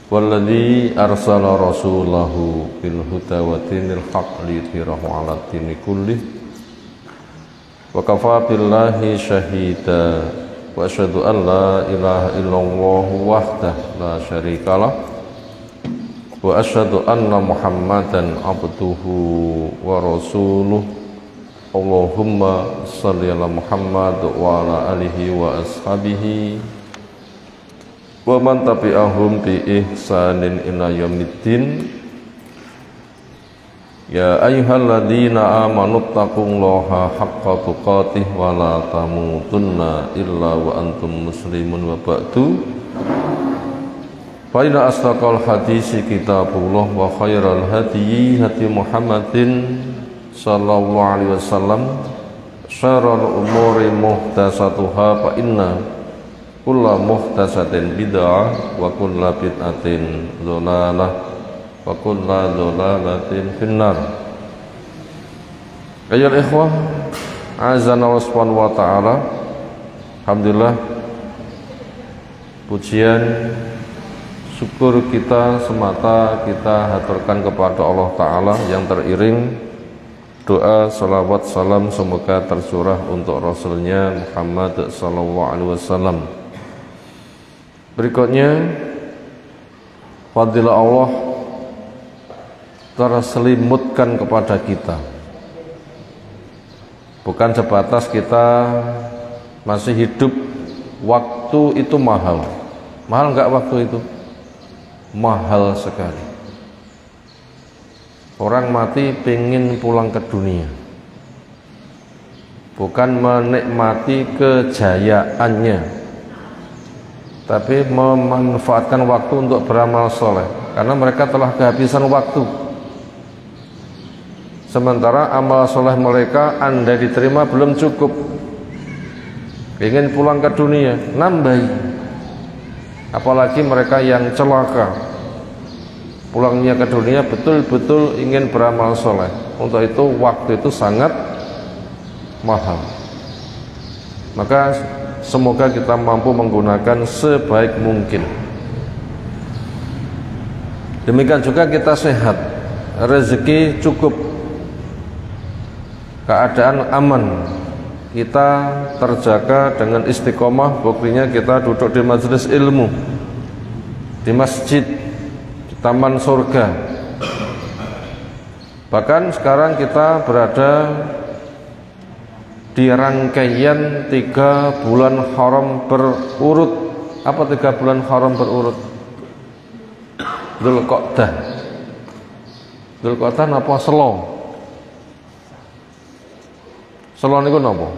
Walladzi arsala rasulahu bil huda wa dinil haqq liyudhhirahu 'ala dini kullih wa kafa billahi syahida wa asyhadu an la ilaha illallah wahdahu la syarikalah wa asyhadu anna Muhammadan abduhu wa rasuluh. Allahumma shalli ala Muhammad wa ala alihi wa ashabihi wa man tabi'ahum bi ihsanin ila yaumiddin. Ya ayyuhalladzina amanu taqullaha haqqa tuqatih wa la tamutunna illa wa antum muslimun wa ba'du. Fa inna asdaqal hadisi kitabullah wa khairal hadyi hadi Muhammadin sallallahu alaihi wasallam, syarrul umuri muhdatsatuha fa inna kulla muhdatsatin bid'ah wa kulla bid'atin dhalalah wa kulla dhalalatin finnar. Ayyuhal ikhwah, azana Allah subhanahu wa ta'ala. Alhamdulillah, pujian syukur kita semata kita haturkan kepada Allah Ta'ala yang teriring doa, salawat, salam semoga tercurah untuk Rasulnya Muhammad sallallahu alaihi wasallam. Berikutnya, fadilah Allah terselimutkan kepada kita. Bukan sebatas kita masih hidup, waktu itu mahal. Mahal enggak waktu itu? Mahal sekali. Orang mati pengen pulang ke dunia, bukan menikmati kejayaannya, tapi memanfaatkan waktu untuk beramal soleh, karena mereka telah kehabisan waktu. Sementara amal soleh mereka andai diterima belum cukup, ingin pulang ke dunia, nambahi. Apalagi mereka yang celaka, pulangnya ke dunia betul-betul ingin beramal soleh. Untuk itu waktu itu sangat mahal. Maka semoga kita mampu menggunakan sebaik mungkin. Demikian juga kita sehat, rezeki cukup, keadaan aman, kita terjaga dengan istiqomah. Buktinya kita duduk di majelis ilmu, di masjid, taman surga. Bahkan sekarang kita berada di rangkaian 3 bulan haram berurut. Apa 3 bulan haram berurut? Dzulqa'dah. Dzulqa'dah napa selo? Selo niku napa?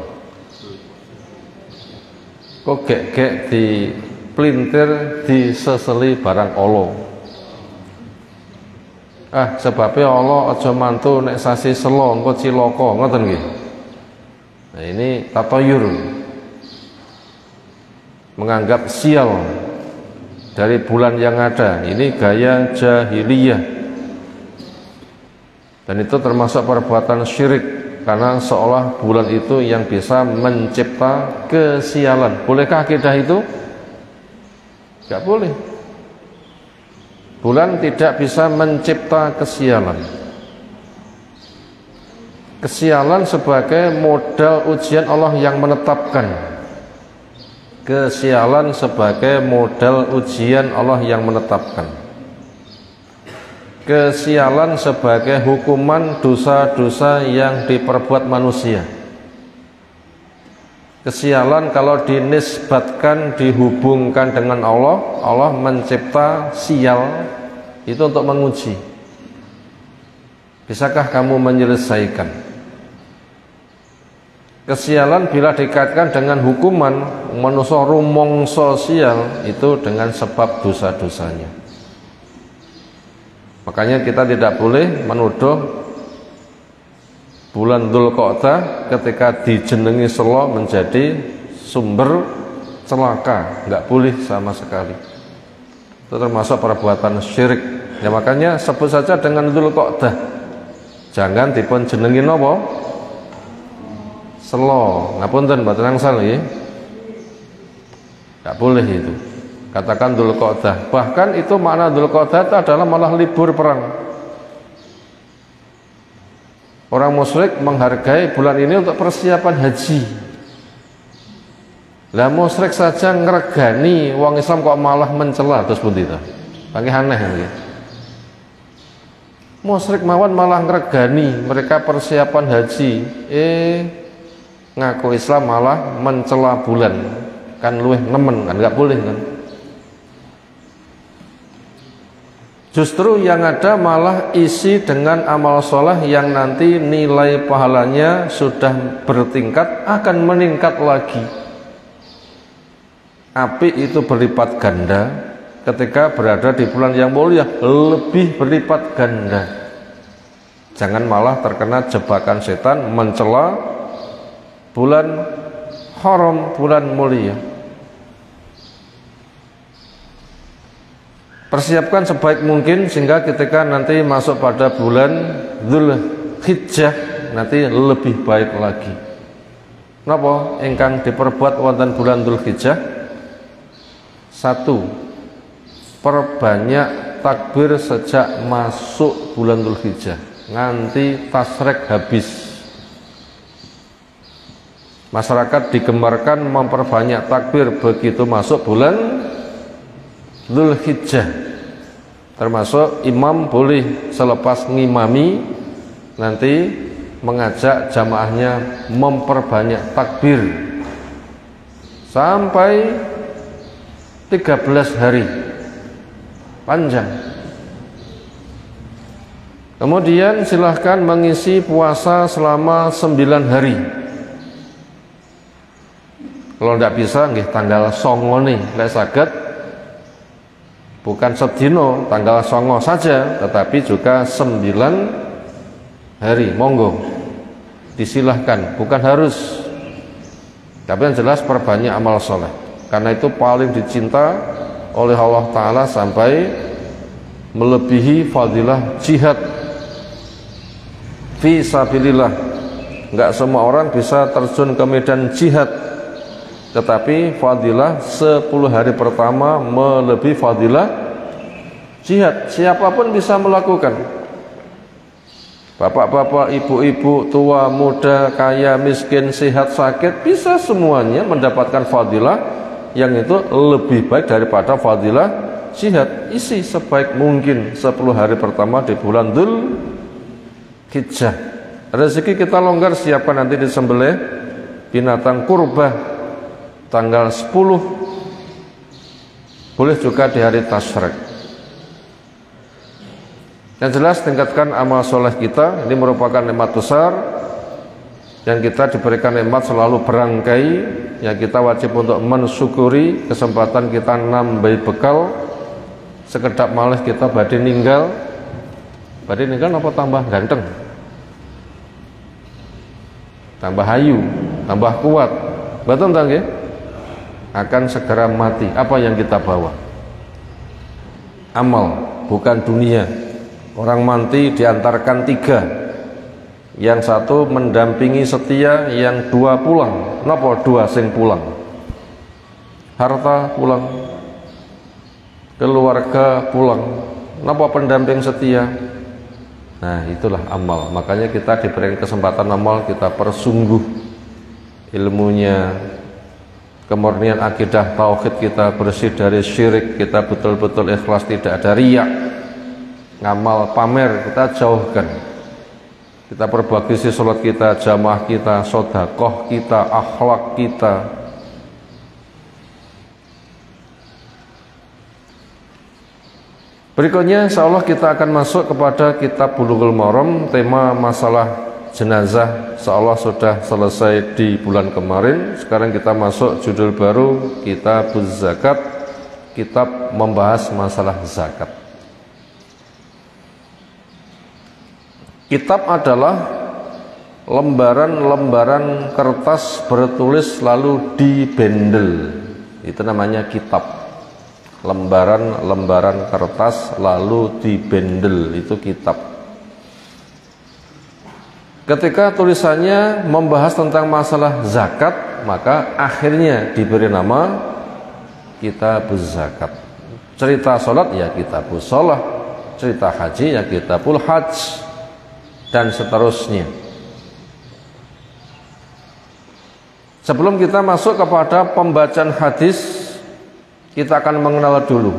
Kok gek-gek di pelintir diseseli barang Allah. Sebabnya Allah aja mantu nek sasi selo engko cilaka, ngoten nggih. Nah, ini tatayur, menganggap sial dari bulan yang ada. Ini gaya jahiliyah, dan itu termasuk perbuatan syirik, karena seolah bulan itu yang bisa mencipta kesialan. Bolehkah akidah itu? Tidak boleh. Bulan tidak bisa mencipta kesialan. Kesialan sebagai modal ujian Allah yang menetapkan. Kesialan sebagai modal ujian Allah yang menetapkan. Kesialan sebagai hukuman dosa-dosa yang diperbuat manusia. Kesialan kalau dinisbatkan, dihubungkan dengan Allah, Allah mencipta sial itu untuk menguji. Bisakah kamu menyelesaikan? Kesialan bila dikaitkan dengan hukuman, manusia rumong sosial itu dengan sebab dosa-dosanya. Makanya kita tidak boleh menuduh bulan Dzulqa'dah ketika dijenengi selo menjadi sumber celaka. Enggak boleh sama sekali. Itu termasuk perbuatan syirik. Ya makanya sebut saja dengan Dzulqa'dah. Jangan dipun jenengi napa? Selo. Ngapunten mboten angsal nggih. Enggak boleh itu. katakan Dzulqa'dah. Bahkan itu makna Dzulqa'dah itu adalah malah libur perang. Orang musyrik menghargai bulan ini untuk persiapan haji. Lah musyrik saja ngregani wong Islam kok malah mencela, terus pundi ta? Pakai aneh nggih. Musyrik mawon malah ngregani mereka persiapan haji, ngaku Islam malah mencela bulan, kan luwih nemen kan, nggak boleh kan. Justru yang ada malah isi dengan amal soleh yang nanti nilai pahalanya sudah bertingkat, akan meningkat lagi. Api itu berlipat ganda ketika berada di bulan yang mulia, lebih berlipat ganda. Jangan malah terkena jebakan setan mencela bulan haram, bulan mulia. Persiapkan sebaik mungkin sehingga ketika nanti masuk pada bulan Dzulhijjah nanti lebih baik lagi. Napa ingkang diperbuat wonten bulan Dzulhijjah? 1. Perbanyak takbir sejak masuk bulan Dzulhijjah nganti tasrek habis. Masyarakat digembarkan memperbanyak takbir begitu masuk bulan Dzulhijjah. Termasuk imam boleh selepas ngimami nanti mengajak jamaahnya memperbanyak takbir sampai 13 hari panjang. Kemudian silahkan mengisi puasa selama 9 hari. Kalau tidak bisa nggih tanggal 9 nih lek saged, bukan sedino tanggal 9 saja tetapi juga 9 hari, monggo disilahkan, bukan harus, tapi yang jelas perbanyak amal soleh. Karena itu paling dicinta oleh Allah Ta'ala sampai melebihi fadilah jihad fi sabilillah. Enggak semua orang bisa terjun ke medan jihad, tetapi fadilah 10 hari pertama melebihi fadilah jihad. Siapapun bisa melakukan, bapak-bapak, ibu-ibu, tua, muda, kaya, miskin, sehat, sakit, bisa semuanya mendapatkan fadilah yang itu lebih baik daripada fadilah jihad. Isi sebaik mungkin 10 hari pertama di bulan Dzulhijjah. Rezeki kita longgar, siapkan nanti disembelih binatang kurbah tanggal 10, boleh juga di hari tasyrik. Yang jelas tingkatkan amal soleh kita, ini merupakan nikmat besar yang kita diberikan, nikmat selalu berangkai yang kita wajib untuk mensyukuri. Kesempatan kita nambah bekal, sekedap malih kita badhe ninggal apa tambah ganteng, tambah hayu, tambah kuat, betul nggih? Akan segera mati. Apa yang kita bawa? Amal, bukan dunia. Orang mati diantarkan 3. Yang 1 mendampingi setia, yang 2 pulang. Napa 2 sing pulang? Harta pulang, keluarga pulang. Napa pendamping setia? Nah, itulah amal. Makanya kita diberikan kesempatan amal, kita persungguh ilmunya, kemurnian akidah tauhid kita bersih dari syirik, kita betul-betul ikhlas, tidak ada riya, ngamal pamer kita jauhkan. Kita perbaiki sholat kita, jamaah kita, sodakoh kita, akhlak kita. Berikutnya insyaallah kita akan masuk kepada kitab Bulughul Maram. Tema masalah jenazah insyaallah sudah selesai di bulan kemarin. Sekarang kita masuk judul baru, Kitabuz Zakat. Kitab membahas masalah zakat. Kitab adalah lembaran-lembaran kertas bertulis lalu dibendel. Itu namanya kitab. Lembaran-lembaran kertas lalu dibendel, itu kitab. Ketika tulisannya membahas tentang masalah zakat, maka akhirnya diberi nama kitabuz zakat. Cerita salat ya kitabus shalah, cerita haji ya kitabul hajj, dan seterusnya. Sebelum kita masuk kepada pembacaan hadis, kita akan mengenal dulu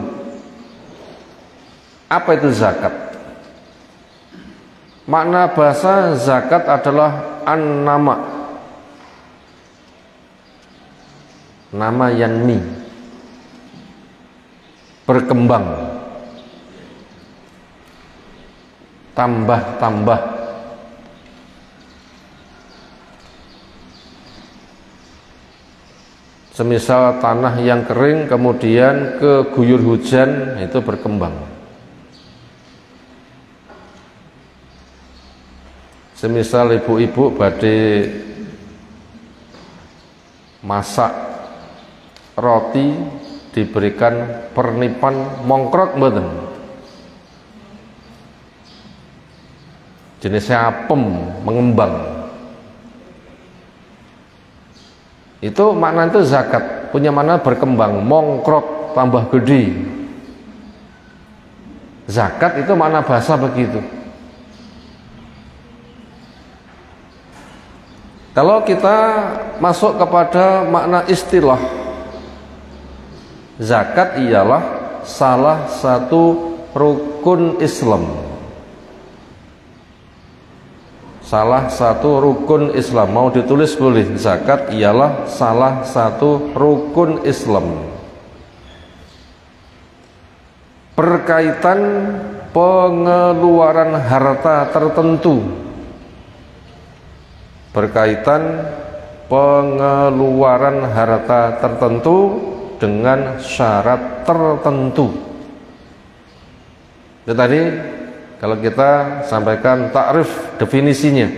apa itu zakat. Makna bahasa zakat adalah an-nama, nama yanmi, berkembang, tambah-tambah. Semisal tanah yang kering kemudian keguyur hujan, itu berkembang. Semisal ibu-ibu badhe masak roti diberikan pernipan mongkrok mboten. Jenisnya apem, mengembang. Itu makna itu zakat, punya makna berkembang, mongkrok, tambah gede. Zakat itu makna bahasa begitu. Kalau kita masuk kepada makna istilah, zakat ialah salah satu rukun Islam. Salah satu rukun Islam, mau ditulis boleh, zakat ialah salah satu rukun Islam. Berkaitan pengeluaran harta tertentu. Berkaitan pengeluaran harta tertentu dengan syarat tertentu. Itu tadi kalau kita sampaikan takrif definisinya.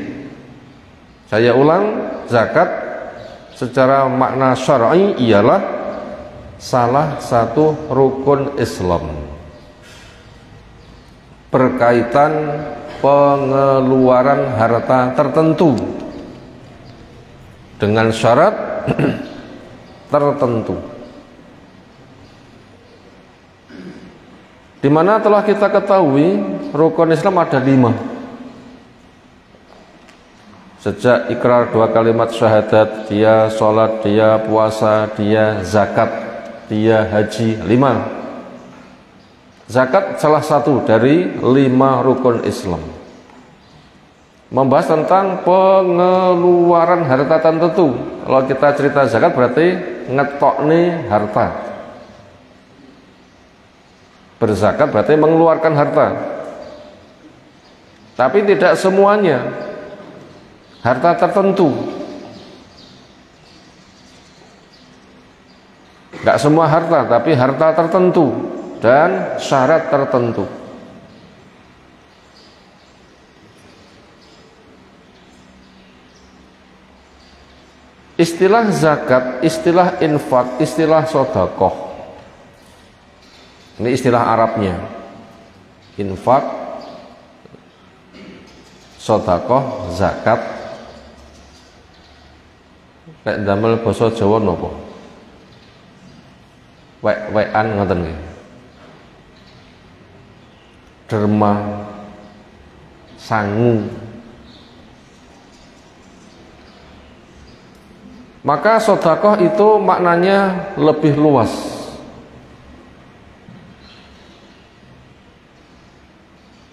Saya ulang, zakat secara makna syar'i ialah salah satu rukun Islam. Berkaitan pengeluaran harta tertentu dengan syarat tertentu. Di mana telah kita ketahui rukun Islam ada 5. Sejak ikrar 2 kalimat syahadat, dia sholat, dia puasa, dia zakat, dia haji, 5. Zakat salah satu dari 5 rukun Islam. Membahas tentang pengeluaran harta tertentu. Kalau kita cerita zakat berarti ngetokne harta. Berzakat berarti mengeluarkan harta. Tapi tidak semuanya. Harta tertentu. Enggak semua harta, tapi harta tertentu dan syarat tertentu. Istilah zakat, istilah infak, istilah sedekah. Ini istilah Arabnya. Infak, sedekah, zakat. Kayak damel basa Jawa napa? Wek-wekan ngoten nggih. Derma, sangu. Maka sedekah itu maknanya lebih luas.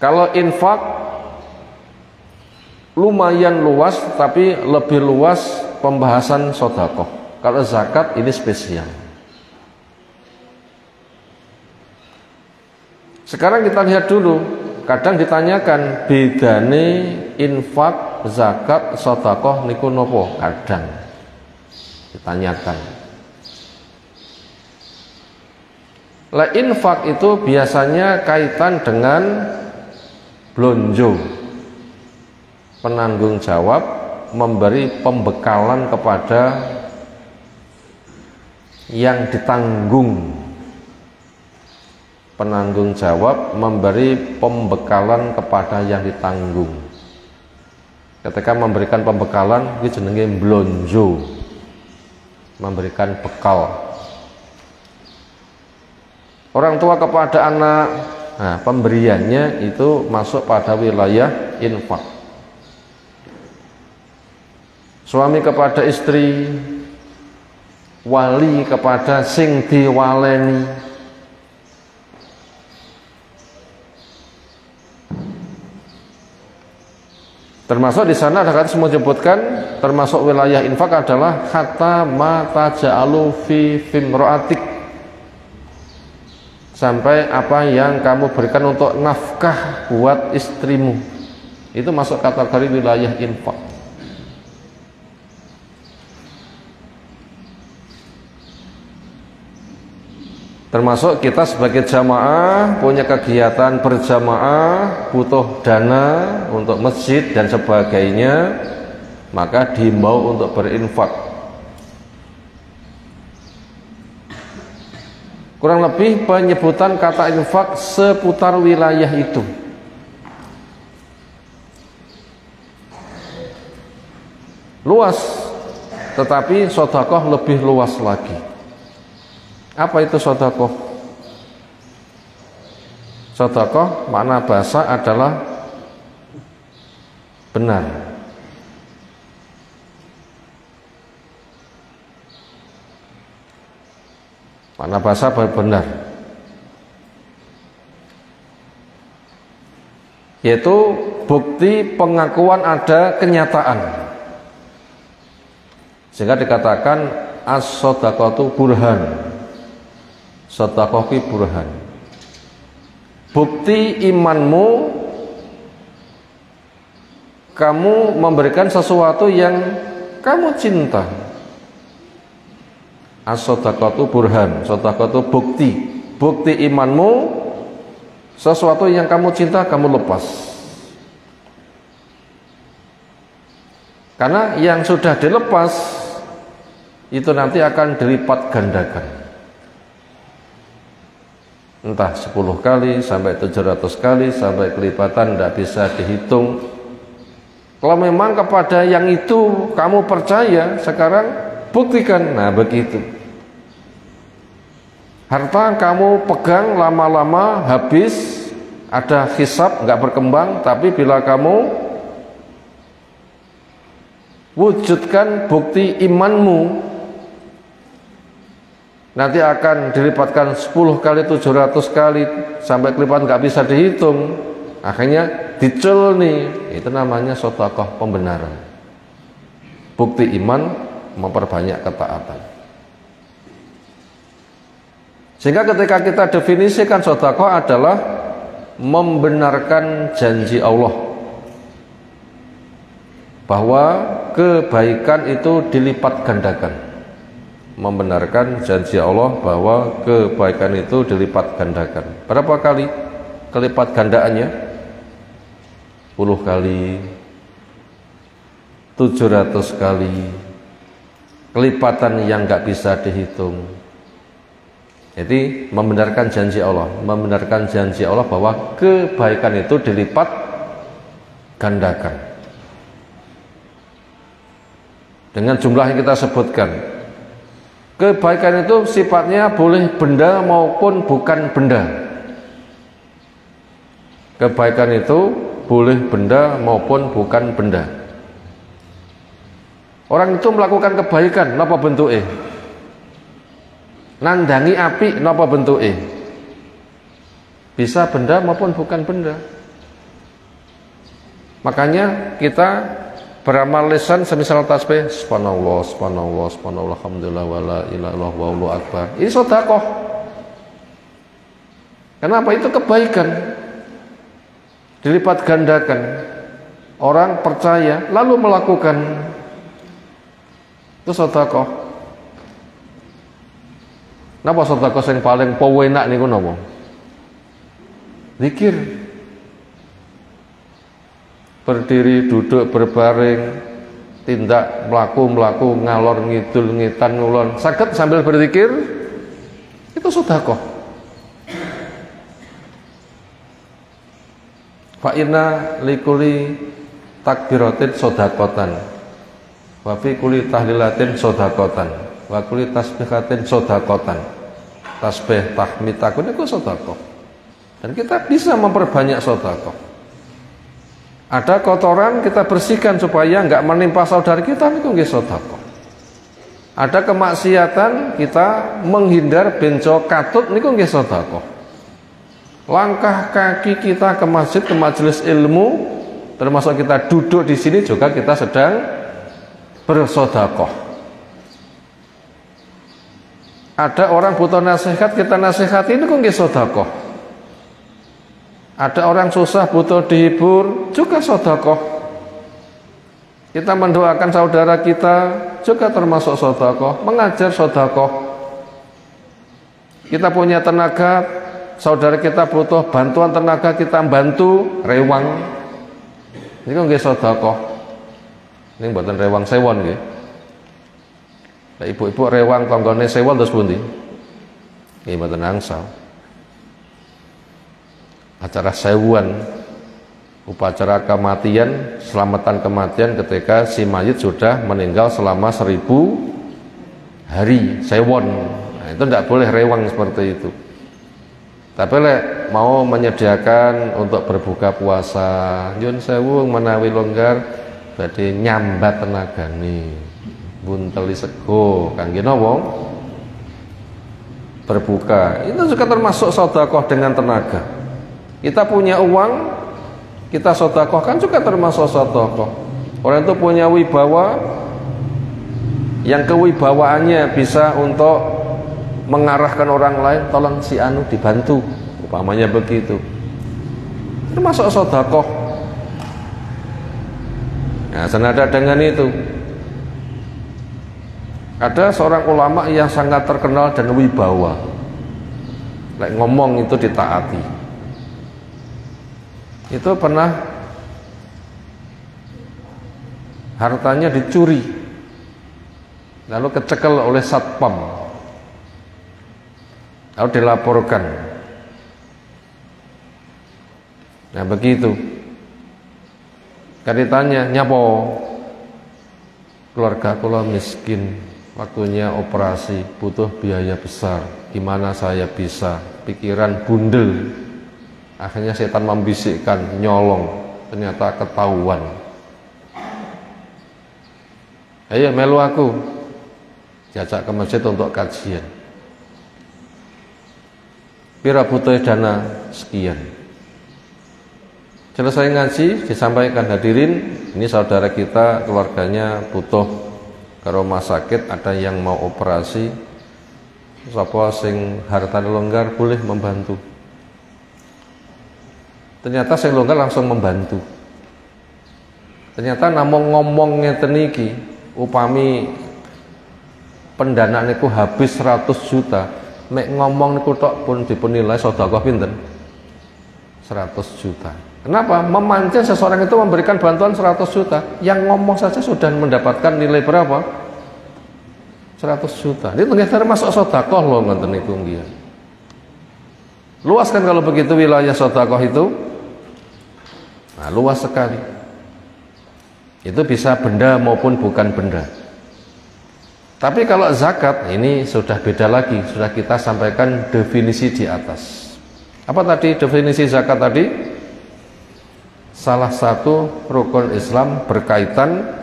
Kalau infak lumayan luas, tapi lebih luas pembahasan sedekah. Kalau zakat ini spesial. Sekarang kita lihat dulu, kadang ditanyakan bedane infak, zakat, sedekah niku nopo? Kadang ditanyakan. Lah infak itu biasanya kaitan dengan blonjo, penanggung jawab memberi pembekalan kepada yang ditanggung. Penanggung jawab memberi pembekalan kepada yang ditanggung. Ketika memberikan pembekalan, itu jenenge blonjo, memberikan bekal. Orang tua kepada anak, nah pemberiannya itu masuk pada wilayah infak. Suami kepada istri, wali kepada sing diwaleni, termasuk di sana ada kata semua menyebutkan termasuk wilayah infak adalah hatta ma taj'alu fi fimra'atik, sampai apa yang kamu berikan untuk nafkah buat istrimu itu masuk kategori wilayah infak. Termasuk kita sebagai jamaah punya kegiatan berjamaah, butuh dana untuk masjid dan sebagainya, maka dihimbau untuk berinfak. Kurang lebih penyebutan kata infak seputar wilayah itu. Luas, tetapi sedekah lebih luas lagi. Apa itu sedekah? Sedekah makna bahasa adalah benar. Makna bahasa benar, yaitu bukti pengakuan ada kenyataan, sehingga dikatakan as-shadaqatu burhan. Sedekah ki burhan, bukti imanmu, kamu memberikan sesuatu yang kamu cinta. As-shadaqatu burhan, sedekah itu bukti, bukti imanmu, sesuatu yang kamu cinta kamu lepas. Karena yang sudah dilepas itu nanti akan dilipat gandakan, entah 10 kali sampai 700 kali sampai kelipatan tidak bisa dihitung. Kalau memang kepada yang itu kamu percaya, sekarang buktikan. Nah begitu, harta kamu pegang lama-lama habis, ada hisab nggak berkembang, tapi bila kamu wujudkan bukti imanmu, nanti akan dilipatkan 10 kali, 700 kali sampai kelipatan nggak bisa dihitung. Akhirnya dicul nih, itu namanya sedekah pembenaran. Bukti iman memperbanyak ketaatan. Sehingga ketika kita definisikan sedekah adalah membenarkan janji Allah bahwa kebaikan itu dilipat gandakan. Membenarkan janji Allah bahwa kebaikan itu dilipat gandakan. Berapa kali kelipat gandaannya? 10 kali, 700 kali, kelipatan yang nggak bisa dihitung. Jadi membenarkan janji Allah, membenarkan janji Allah bahwa kebaikan itu dilipat gandakan dengan jumlah yang kita sebutkan. Kebaikan itu sifatnya boleh benda maupun bukan benda. Kebaikan itu boleh benda maupun bukan benda. Orang itu melakukan kebaikan, napa bentuke? Nandangi api, napa bentuke? Bisa benda maupun bukan benda. Makanya kita beramal lisan semisal tasbih subhanallah, subhanallah, subhanallah, alhamdulillah, wala ilaha illallah, wallahu akbar. Ini sedekah. Kenapa? Itu kebaikan dilipat gandakan. Orang percaya lalu melakukan, itu sedekah. Napa sedekah yang paling penak niku napa? Zikir. Berdiri, duduk, berbaring, tindak, melaku, ngalor, ngidul, ngitan, ngulon, saged sambil berzikir, itu sedekah. Fa inna likuli takbiratin sedaqatan, wa fi kulli tahlilatin sedaqatan, wa kulli tasbihatin sedaqatan. tasbih, tahmid, takbir itu sedekah. Dan kita bisa memperbanyak sedekah. Ada kotoran kita bersihkan supaya enggak menimpa saudara kita, itu nggih sedekah. Ada kemaksiatan kita menghindar benco katut, niku nggih sedekah. Langkah kaki kita ke masjid, ke majelis ilmu, termasuk kita duduk di sini juga kita sedang bersedekah. Ada orang butuh nasihat, kita nasihati, itu nggih sedekah. Ada orang susah butuh dihibur, juga sedekah. Kita mendoakan saudara kita, juga termasuk sedekah. Mengajar sedekah. Kita punya tenaga, saudara kita butuh bantuan tenaga, kita bantu, rewang. Ini nggih sedekah. Ini mboten rewang sewon nggih. Ibu-ibu rewang tanggane sewon terus pundi? Nggih mboten angsal. Acara sewuan, upacara kematian, selamatan kematian ketika si mayit sudah meninggal selama 1000 hari, sewon. Nah, itu tidak boleh rewang seperti itu. Tapi mau menyediakan untuk berbuka puasa, nyun sewu menawi longgar badhe nyambat tenagane. Bunteli sego kangge napa? Berbuka. Itu juga termasuk sedekah dengan tenaga. Kita punya uang, kita sedekahkan juga termasuk sedekah. Orang itu punya wibawa, yang kewibawaannya bisa untuk mengarahkan orang lain, tolong si anu dibantu, umpamanya begitu. Termasuk sedekah. Nah, senada dengan itu, ada seorang ulama yang sangat terkenal dan wibawa. Ngomong itu ditaati. Itu pernah hartanya dicuri, lalu kecekel oleh satpam, lalu dilaporkan. Nah begitu. Kan ditanya, nyapo? Keluarga kula miskin, waktunya operasi, butuh biaya besar, gimana saya bisa? Pikiran bundel. Akhirnya setan membisikkan, nyolong, ternyata ketahuan. Ayo melu aku, diajak ke masjid untuk kajian. Pira butuh dana sekian. Selesai ngaji, disampaikan hadirin, ini saudara kita, keluarganya butuh ke rumah sakit, ada yang mau operasi, sapa sing hartane longgar boleh membantu. Ternyata sing longgar langsung membantu. Ternyata namung ngomong ngeten iki, upami pendanaan niku habis 100 juta, mek ngomong niku tok pun dipunilai sedekah pinten? 100 juta. Kenapa? Memancing seseorang itu memberikan bantuan 100 juta, yang ngomong saja sudah mendapatkan nilai berapa? 100 juta. Ini ternyata termasuk sedekah loh, ngoten niku nggih. Luas kan kalau begitu wilayah sedekah itu? Nah, luas sekali. Itu bisa benda maupun bukan benda. Tapi kalau zakat ini sudah beda lagi, sudah kita sampaikan definisi di atas. Apa tadi definisi zakat tadi? Salah satu rukun Islam berkaitan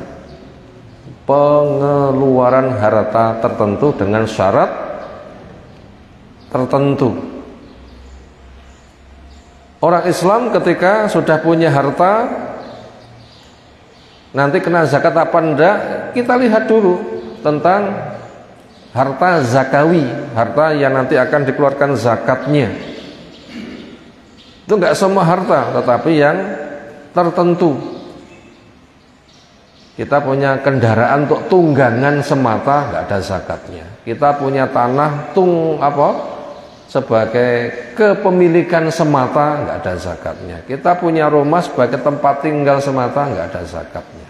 pengeluaran harta tertentu dengan syarat tertentu. Orang Islam ketika sudah punya harta, nanti kena zakat apa enggak, kita lihat dulu tentang harta zakawi, harta yang nanti akan dikeluarkan zakatnya. Itu enggak semua harta, tetapi yang tertentu. Kita punya kendaraan untuk tunggangan semata, nggak ada zakatnya. Kita punya tanah sebagai kepemilikan semata, nggak ada zakatnya. Kita punya rumah sebagai tempat tinggal semata, nggak ada zakatnya.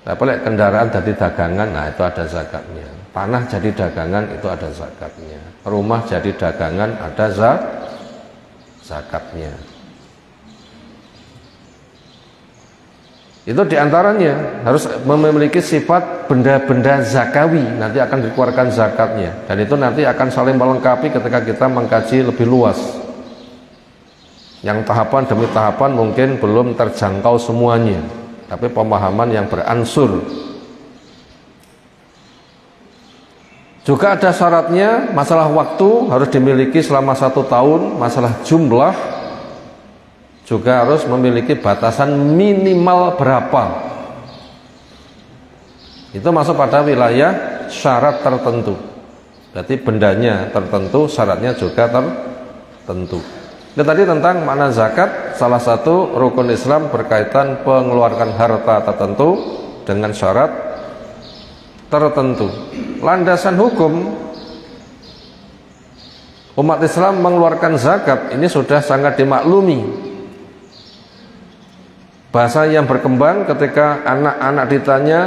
Tapi kendaraan jadi dagangan, nah itu ada zakatnya. Tanah jadi dagangan, itu ada zakatnya. Rumah jadi dagangan, ada zakatnya. Itu diantaranya harus memiliki sifat benda-benda zakawi, nanti akan dikeluarkan zakatnya, dan itu nanti akan saling melengkapi ketika kita mengkaji lebih luas. Yang tahapan demi tahapan mungkin belum terjangkau semuanya, tapi pemahaman yang beransur. Juga ada syaratnya, masalah waktu harus dimiliki selama 1 tahun, masalah jumlah juga harus memiliki batasan minimal berapa. Itu masuk pada wilayah syarat tertentu. Berarti bendanya tertentu, syaratnya juga tertentu. Itu tadi tentang makna zakat, salah satu rukun Islam berkaitan pengeluarkan harta tertentu dengan syarat tertentu. Landasan hukum umat Islam mengeluarkan zakat ini sudah sangat dimaklumi. Bahasa yang berkembang ketika anak-anak ditanya,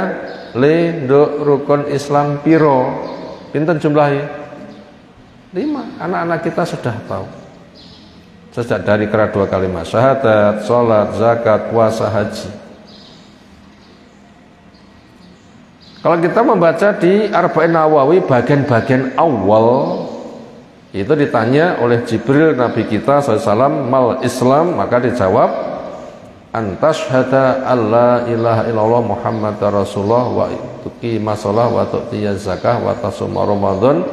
"Le nduk rukun Islam piro?" Pinten jumlahnya? 5. Anak-anak kita sudah tahu. Sejak dari kira 2 kalimat syahadat, sholat, zakat, puasa, haji. Kalau kita membaca di Arba'in Nawawi bagian-bagian awal, itu ditanya oleh Jibril Nabi kita SAW, "Mal Islam?" Maka dijawab, "Antashhada alla ilaha illallah Muhammadar Rasulullah wa tuqimas shalah wa tu'tiyaz zakah wa tasuma Ramadan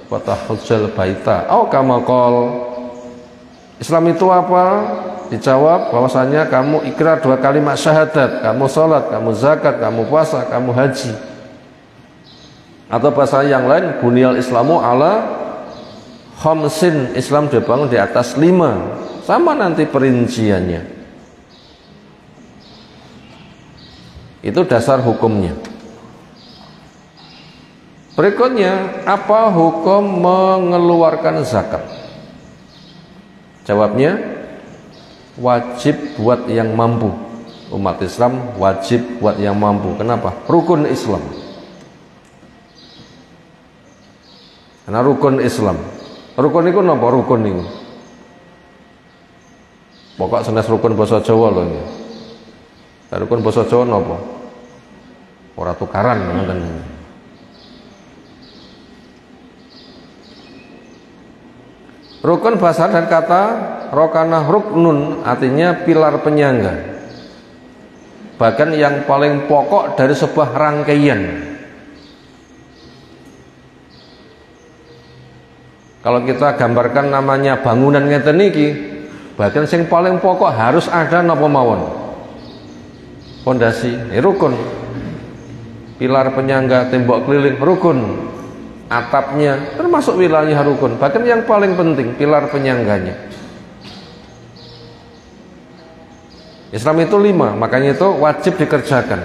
wa tahujjal baita." Au kama qol. Islam itu apa? Dijawab bahwasanya kamu ikrar 2 kalimat syahadat, kamu sholat, kamu zakat, kamu puasa, kamu haji. Atau bahasa yang lain, bunyal Islamu ala khamsin, Islam dibangun di atas 5. Sama nanti perinciannya. Itu dasar hukumnya. Berikutnya, apa hukum mengeluarkan zakat? Jawabnya, wajib buat yang mampu. Umat Islam wajib buat yang mampu. Kenapa? Rukun Islam. Karena rukun Islam. Rukun itu napa rukun itu? Pokok senes rukun basa Jawa lho ini. Rukun basa Jawa napa? Ora tukaran ngoten. Rukun bahasa dan kata rokana ruknun, artinya pilar penyangga. Bahkan yang paling pokok dari sebuah rangkaian. Kalau kita gambarkan namanya bangunan ngeten niki, bahkan yang paling pokok harus ada napa mawon? Pondasi, rukun. Pilar penyangga, tembok keliling, rukun. Atapnya termasuk wilayah rukun. Bahkan yang paling penting pilar penyangganya. Islam itu 5, makanya itu wajib dikerjakan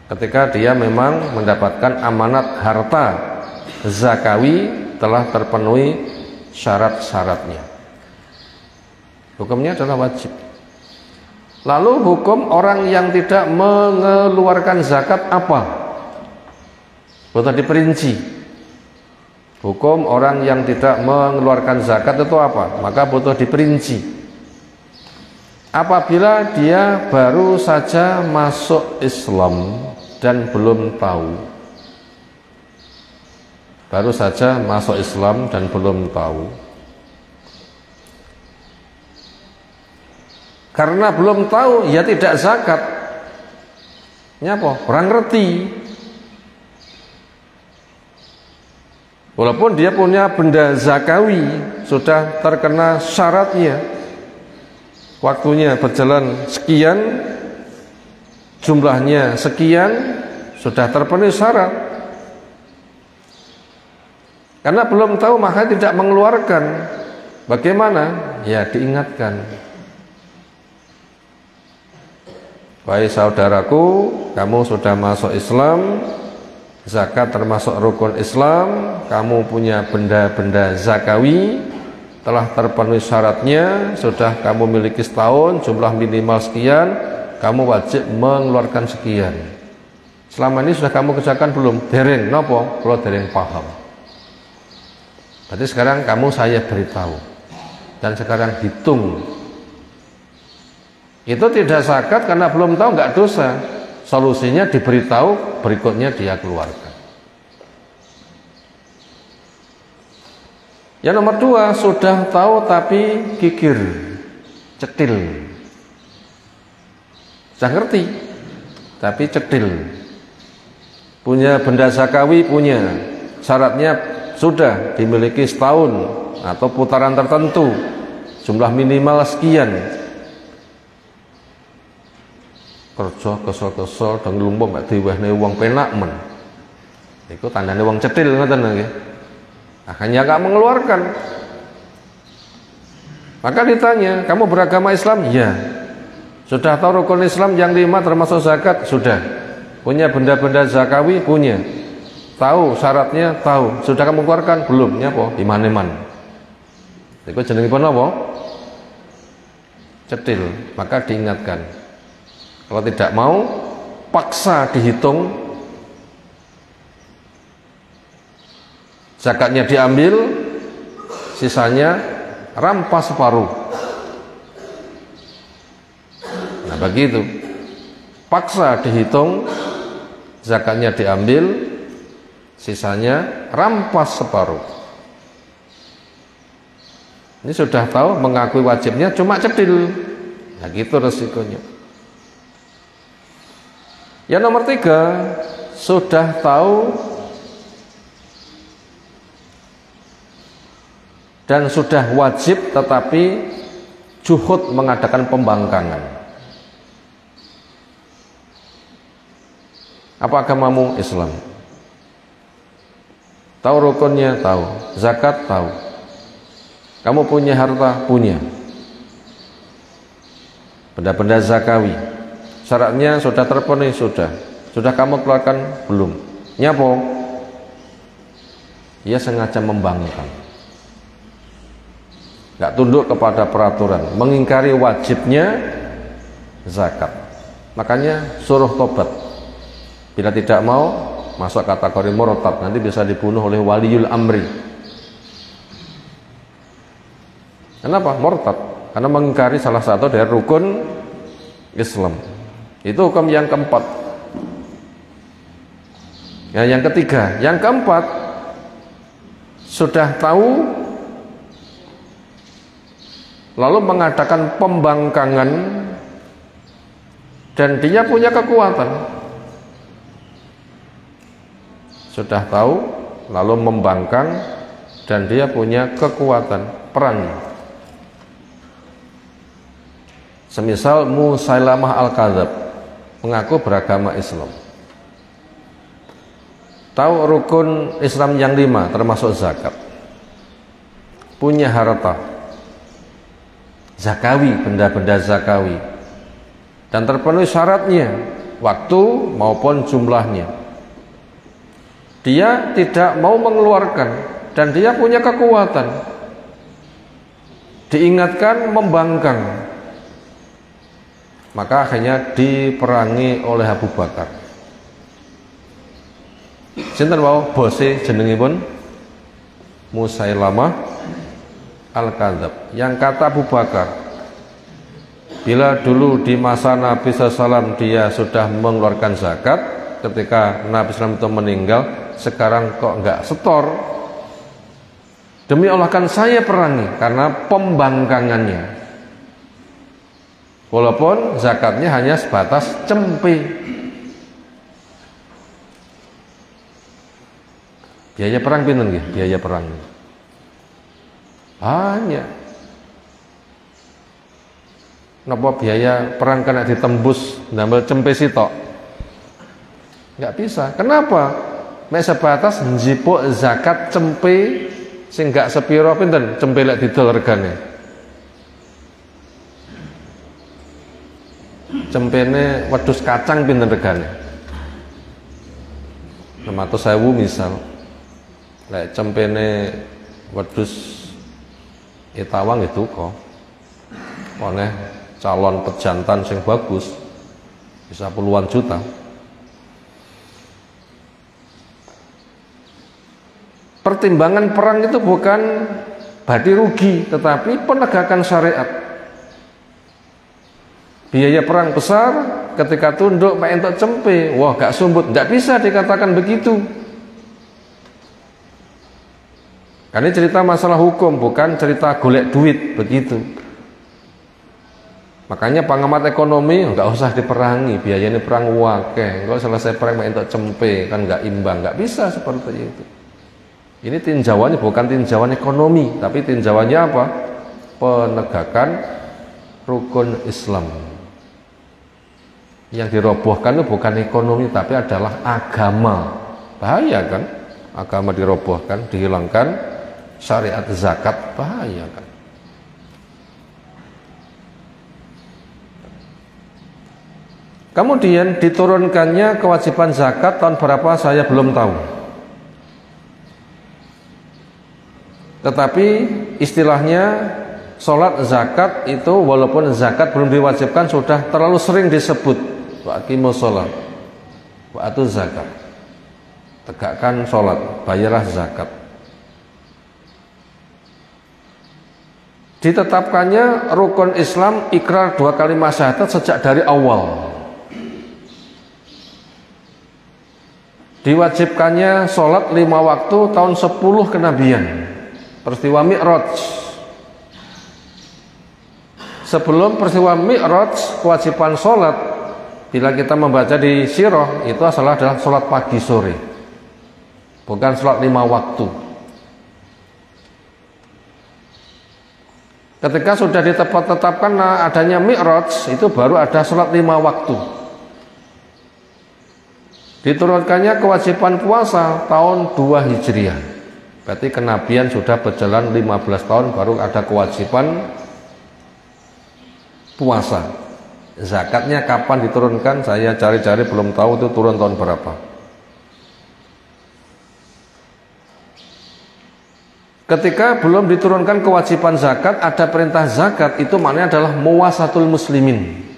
ketika dia memang mendapatkan amanat harta zakawi telah terpenuhi syarat-syaratnya. Hukumnya adalah wajib. Lalu hukum orang yang tidak mengeluarkan zakat apa? Butuh diperinci. Hukum orang yang tidak mengeluarkan zakat itu apa? Maka butuh diperinci. Apabila dia baru saja masuk Islam dan belum tahu. Baru saja masuk Islam dan belum tahu. Karena belum tahu, ya tidak zakat. Nyapa? Orang ngerti. Walaupun dia punya benda zakawi, sudah terkena syaratnya, waktunya berjalan sekian, jumlahnya sekian, sudah terpenuhi syarat. Karena belum tahu maka tidak mengeluarkan. Bagaimana? Ya diingatkan. Wahai saudaraku, kamu sudah masuk Islam. Zakat termasuk rukun Islam. Kamu punya benda-benda zakawi, telah terpenuhi syaratnya, sudah kamu miliki setahun, jumlah minimal sekian, kamu wajib mengeluarkan sekian. Selama ini sudah kamu kerjakan belum? Dereng, nopo? Kalau dereng paham. Berarti sekarang kamu saya beritahu, dan sekarang hitung Itu tidak zakat karena belum tahu, nggak dosa. Solusinya diberitahu, berikutnya dia keluarkan. Yang nomor 2, sudah tahu tapi kikir, cetil. Sudah ngerti tapi cetil. Punya benda zakawi, punya, syaratnya sudah dimiliki setahun atau putaran tertentu, jumlah minimal sekian. Kerja kesel-kesel dan lumpur gak diwehne wong penak men. Iku tandane wong cetil ngoten nggih. Akhirnya gak mengeluarkan. Maka ditanya, kamu beragama Islam? Ya. Sudah tahu rukun Islam yang 5 termasuk zakat? Sudah. Punya benda-benda zakawi? Punya. Tahu syaratnya? Tahu. Sudah kamu keluarkan? Belum. Nyapa? Iman-iman. Iku jenengipun apa? Cetil. Maka diingatkan. Kalau tidak mau, paksa dihitung, zakatnya diambil, sisanya rampas separuh. Nah begitu, paksa dihitung, zakatnya diambil, sisanya rampas separuh. Ini sudah tahu, mengakui wajibnya, cuma cedil. Nah gitu resikonya. Yang nomor 3, sudah tahu dan sudah wajib tetapi juhud mengadakan pembangkangan. Apa agamamu? Islam. Tahu rukunnya? Tahu. Zakat? Tahu. Kamu punya harta? Punya. Benda-benda zakawi, syaratnya sudah terpenuhi? Sudah. Sudah kamu keluarkan? Belum. Nyapo? Ia sengaja membangkang, gak tunduk kepada peraturan, mengingkari wajibnya zakat. Makanya suruh tobat. Bila tidak mau, masuk kategori murtad, nanti bisa dibunuh oleh waliul amri. Kenapa? Murtad. Karena mengingkari salah satu dari rukun Islam. Itu hukum yang keempat. Ya, yang ketiga, yang keempat, sudah tahu lalu mengadakan pembangkangan dan dia punya kekuatan. Sudah tahu lalu membangkang dan dia punya kekuatan, perangi. Semisal Musailamah Al-Kadzab mengaku beragama Islam, tahu rukun Islam yang 5 termasuk zakat, punya harta zakawi, benda-benda zakawi, dan terpenuhi syaratnya, waktu maupun jumlahnya. Dia tidak mau mengeluarkan dan dia punya kekuatan. Diingatkan, membangkang. Maka akhirnya diperangi oleh Abu Bakar. Sinten wau bose jenengipun? Musailamah Al-Kadzab. Yang kata Abu Bakar, bila dulu di masa Nabi SAW dia sudah mengeluarkan zakat, ketika Nabi SAW itu meninggal, sekarang kok enggak setor? Demi Allah kan saya perangi karena pembangkangannya. Walaupun zakatnya hanya sebatas cempe. Biaya perang pinten nggih? Biaya perang banyak. Napa biaya perang kena ditembus ndamel cempe sitok? Enggak bisa. Kenapa? Mek sebatas njipuk zakat cempe sing gak sepiro pinten cempe lek didol regane. Cempene wedhus kacang pinten regane? 600.000 misal. Lek cempene wedhus etawang itu kok oleh calon pejantan sing bagus bisa puluhan juta. Pertimbangan perang itu bukan badi rugi, tetapi penegakan syariat. biaya perang besar, ketika tunduk mek entuk cempe, wah gak sumbut, nggak bisa dikatakan begitu. Karena cerita masalah hukum, bukan cerita golek duit begitu. Makanya pengamat ekonomi nggak usah diperangi, biayanya perang wakeh, nggak selesai perang mek entuk cempe, kan nggak imbang, nggak bisa seperti itu. Ini tinjauannya bukan tinjauan ekonomi, tapi tinjauannya apa? Penegakan rukun Islam. Yang dirobohkan itu bukan ekonomi, tapi adalah agama. Bahaya kan? Agama dirobohkan, dihilangkan, syariat zakat, bahaya kan? Kemudian diturunkannya kewajiban zakat tahun berapa saya belum tahu. Tetapi istilahnya sholat zakat itu walaupun zakat belum diwajibkan sudah terlalu sering disebut. Wa aqimus sholat, wa atuz zakat. Tegakkan sholat, bayarlah zakat. Ditetapkannya rukun Islam ikrar 2 kalimat syahadat sejak dari awal. Diwajibkannya sholat 5 waktu tahun 10 kenabian, peristiwa Mi'raj. Sebelum peristiwa Mi'raj, kewajiban sholat bila kita membaca di sirah itu adalah sholat pagi sore, bukan sholat 5 waktu. Ketika sudah ditetapkan adanya Mi'raj, itu baru ada sholat 5 waktu. Diturunkannya kewajiban puasa tahun 2 Hijriah. Berarti kenabian sudah berjalan 15 tahun baru ada kewajiban puasa. Zakatnya kapan diturunkan? Saya cari-cari belum tahu itu turun tahun berapa. Ketika belum diturunkan kewajiban zakat, ada perintah zakat, itu maknanya adalah muwasatul muslimin.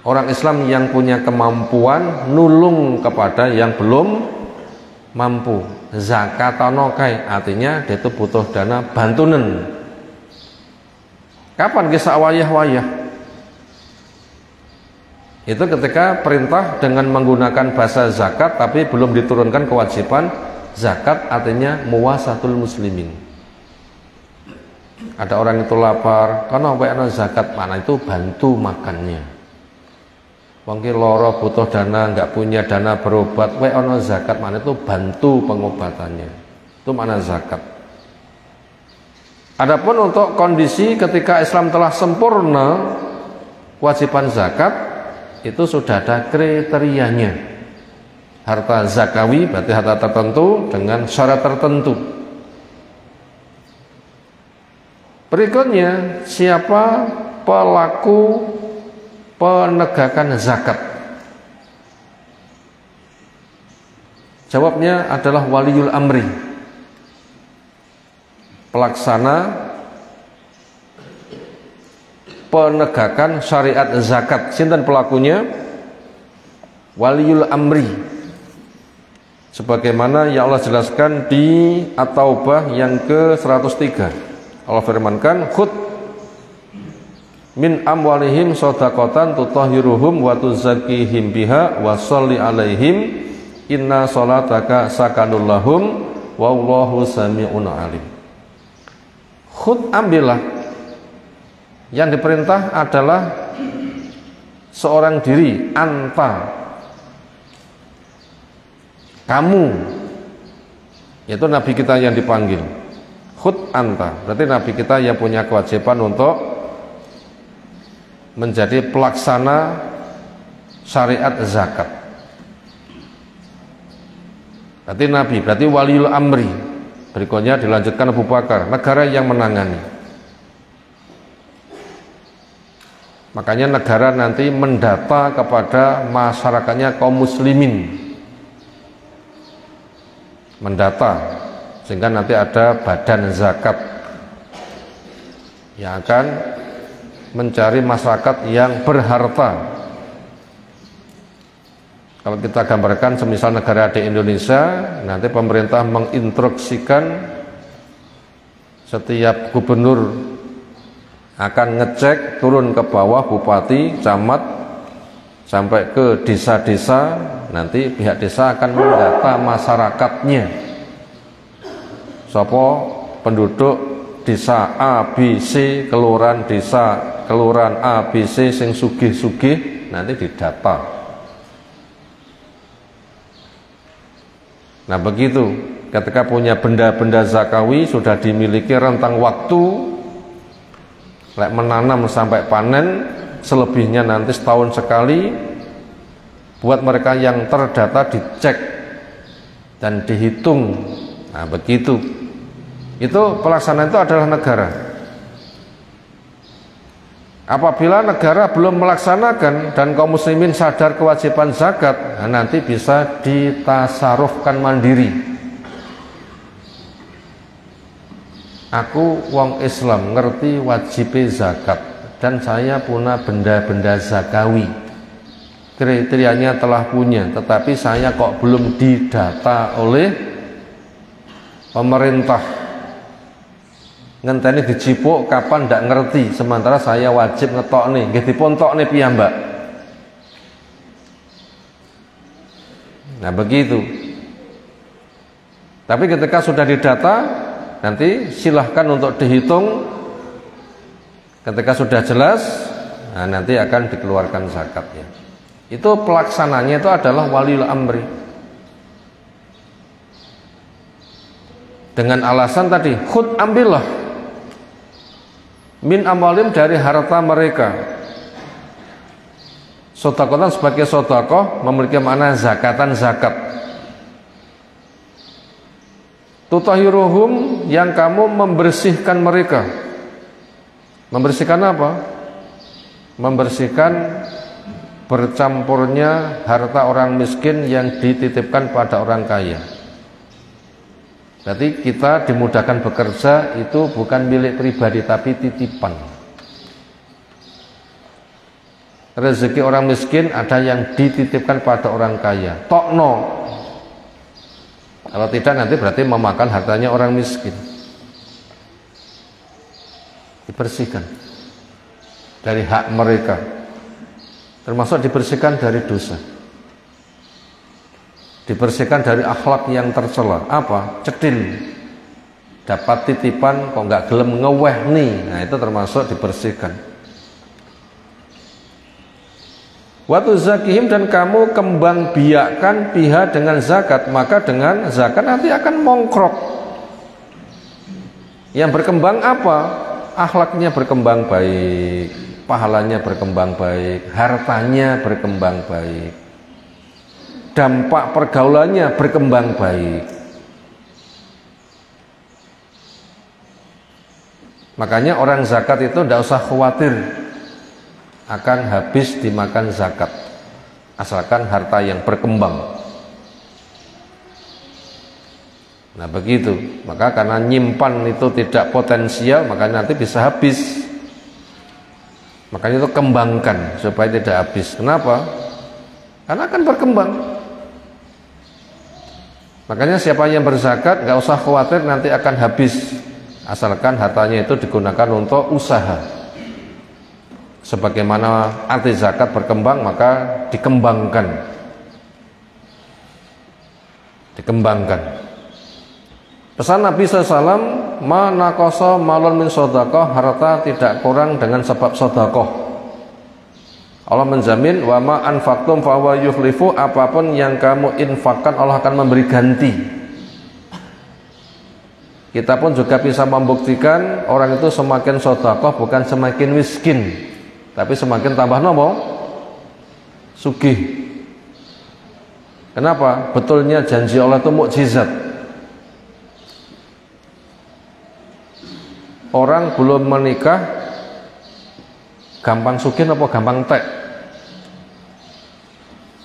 Orang Islam yang punya kemampuan nulung kepada yang belum mampu. Zakatonokai artinya dia itu butuh dana bantunen. Kapan kisah wayah-wayah? Itu ketika perintah dengan menggunakan bahasa zakat tapi belum diturunkan kewajiban zakat, artinya muwasatul muslimin. Ada orang itu lapar, karena apa zakat, mana itu bantu makannya. Wong loro butuh dana, nggak punya dana berobat, ono zakat, mana itu bantu pengobatannya. Itu mana zakat. Adapun untuk kondisi ketika Islam telah sempurna, kewajiban zakat itu sudah ada kriterianya. Harta zakawi berarti harta tertentu dengan syarat tertentu. Berikutnya, siapa pelaku penegakan zakat? Jawabnya adalah waliul amri, pelaksana penegakan syariat zakat. Sinten pelakunya? Waliul amri, sebagaimana yang Allah jelaskan di At-Taubah yang ke-103. Allah firmankan, khud min amwalihim shadaqatan tutahhiruhum wa tuzakkihim biha wa sholli alaihim inna sholataka sakanul lahum wallahu sami'un alim. Khud, ambillah. Yang diperintah adalah seorang diri, anta, kamu, yaitu Nabi kita yang dipanggil. Khud anta, berarti Nabi kita yang punya kewajiban untuk menjadi pelaksana syariat zakat. Berarti Nabi, berarti waliul amri. Berikutnya dilanjutkan Abu Bakar, negara yang menangani. Makanya negara nanti mendata kepada masyarakatnya kaum muslimin, mendata, sehingga nanti ada badan zakat yang akan mencari masyarakat yang berharta. Kalau kita gambarkan semisal negara di Indonesia, nanti pemerintah menginstruksikan setiap gubernur akan ngecek turun ke bawah bupati, camat sampai ke desa-desa. Nanti pihak desa akan mendata masyarakatnya. Sopo penduduk desa A, B, C, kelurahan desa, kelurahan A, B, C sing sugih-sugih nanti didata. Nah begitu, ketika punya benda-benda zakawi sudah dimiliki rentang waktu, lek menanam sampai panen, selebihnya nanti setahun sekali. Buat mereka yang terdata dicek dan dihitung. Nah begitu. Itu pelaksanaan itu adalah negara. Apabila negara belum melaksanakan dan kaum muslimin sadar kewajiban zakat, nah nanti bisa ditasarufkan mandiri. Aku wong Islam ngerti wajib zakat dan saya punya benda-benda zakawi. Kriterianya telah punya, tetapi saya kok belum didata oleh pemerintah. Ngenteni dicipuk kapan ndak ngerti, sementara saya wajib ngetok nih, nggih dipun tok nih piyambak. Nah begitu. Tapi ketika sudah didata, nanti silahkan untuk dihitung. Ketika sudah jelas, nah nanti akan dikeluarkan zakatnya. Itu pelaksananya itu adalah waliul amri. Dengan alasan tadi, khud ambillah min amalim dari harta mereka. Sodakotan sebagai sodakoh memiliki makna zakatan zakat. Tutahiruhum yang kamu membersihkan mereka. Membersihkan apa? Membersihkan bercampurnya harta orang miskin yang dititipkan pada orang kaya. Berarti kita dimudahkan bekerja itu bukan milik pribadi tapi titipan. Rezeki orang miskin ada yang dititipkan pada orang kaya. Tokno. Kalau tidak nanti berarti memakan hartanya orang miskin. Dibersihkan dari hak mereka. Termasuk dibersihkan dari dosa. Dibersihkan dari akhlak yang tercela. Apa? Cedil. Dapat titipan kok nggak gelem ngeweh nih. Nah itu termasuk dibersihkan. Waktu zakihim dan kamu kembang biakkan pihak dengan zakat, maka dengan zakat nanti akan mongkrok. Yang berkembang apa? Akhlaknya berkembang baik, pahalanya berkembang baik, hartanya berkembang baik. Dampak pergaulannya berkembang baik. Makanya orang zakat itu tidak usah khawatir akan habis dimakan zakat, asalkan harta yang berkembang. Nah begitu. Maka karena nyimpan itu tidak potensial, maka nanti bisa habis. Makanya itu kembangkan supaya tidak habis. Kenapa? Karena akan berkembang. Makanya siapa yang berzakat gak usah khawatir nanti akan habis, asalkan hartanya itu digunakan untuk usaha. Sebagaimana arti zakat berkembang, maka dikembangkan. Dikembangkan. Pesan Nabi SAW, ma naqasa malun min sodakoh, harta tidak kurang dengan sebab sodakoh. Allah menjamin, wa ma anfaqtum fa huwa yukhlifu, apapun yang kamu infakkan Allah akan memberi ganti. Kita pun juga bisa membuktikan orang itu semakin sodakoh bukan semakin miskin, tapi semakin tambah nopo sugih. Kenapa? Betulnya janji Allah itu mukjizat. Orang belum menikah gampang sugih apa gampang tek?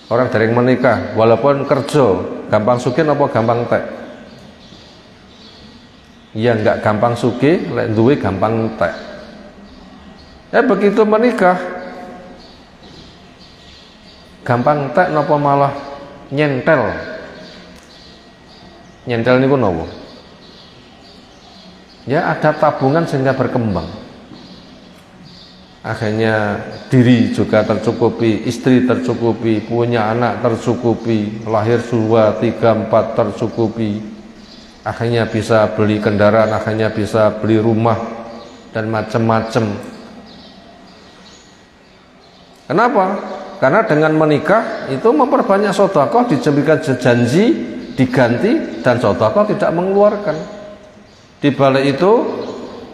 Orang dereng menikah walaupun kerja gampang sugih apa gampang tek? Ya enggak gampang sugih, lek duwe gampang tek. Begitu menikah gampang tek napa malah nyentel? Nyentel niku napa? Ya ada tabungan sehingga berkembang. akhirnya diri juga tercukupi, istri tercukupi, punya anak tercukupi, lahir 2, 3, 4 tercukupi, akhirnya bisa beli kendaraan, akhirnya bisa beli rumah dan macam-macam. Kenapa? Karena dengan menikah itu memperbanyak sedekah, dijadikan janji diganti, dan sedekah tidak mengeluarkan. Di balik itu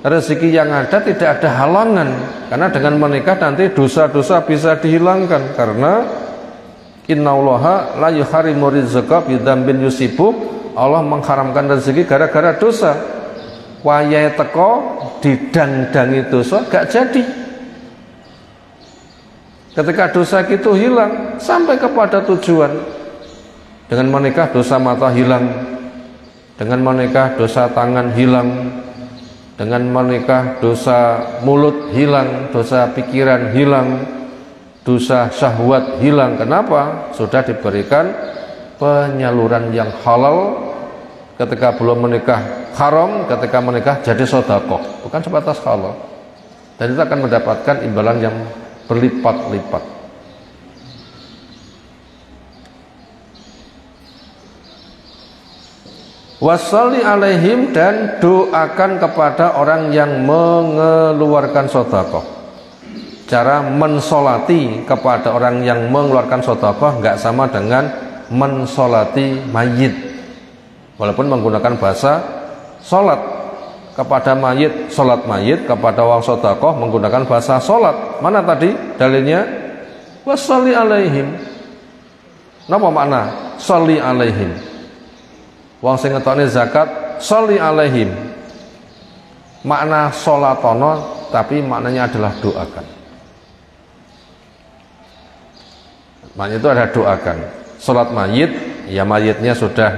rezeki yang ada tidak ada halangan, karena dengan menikah nanti dosa-dosa bisa dihilangkan. Karena innallaha la yuharrimu rizqa bidzambin yusibu, Allah mengharamkan rezeki gara-gara dosa. Wayahe teko didang-dangi dosa gak jadi. Ketika dosa itu hilang sampai kepada tujuan. Dengan menikah dosa mata hilang, dengan menikah dosa tangan hilang, dengan menikah dosa mulut hilang, dosa pikiran hilang, dosa syahwat hilang. Kenapa? Sudah diberikan penyaluran yang halal. Ketika belum menikah haram, ketika menikah jadi sedekah, bukan sebatas halal. Dan itu akan mendapatkan imbalan yang berlipat-lipat. Wassalli alaihim, dan doakan kepada orang yang mengeluarkan sedekah. Cara mensolati kepada orang yang mengeluarkan sedekah nggak sama dengan mensolati mayit, walaupun menggunakan bahasa solat. Kepada mayit solat mayit, kepada orang sedekah menggunakan bahasa solat. Mana tadi dalilnya? Wassalli alaihim. Napa makna sholli alaihim? Wong sing ngetokne zakat sholli alaihim, makna sholatono, tapi maknanya adalah doakan. Maknanya itu ada doakan. Sholat mayit, ya mayitnya sudah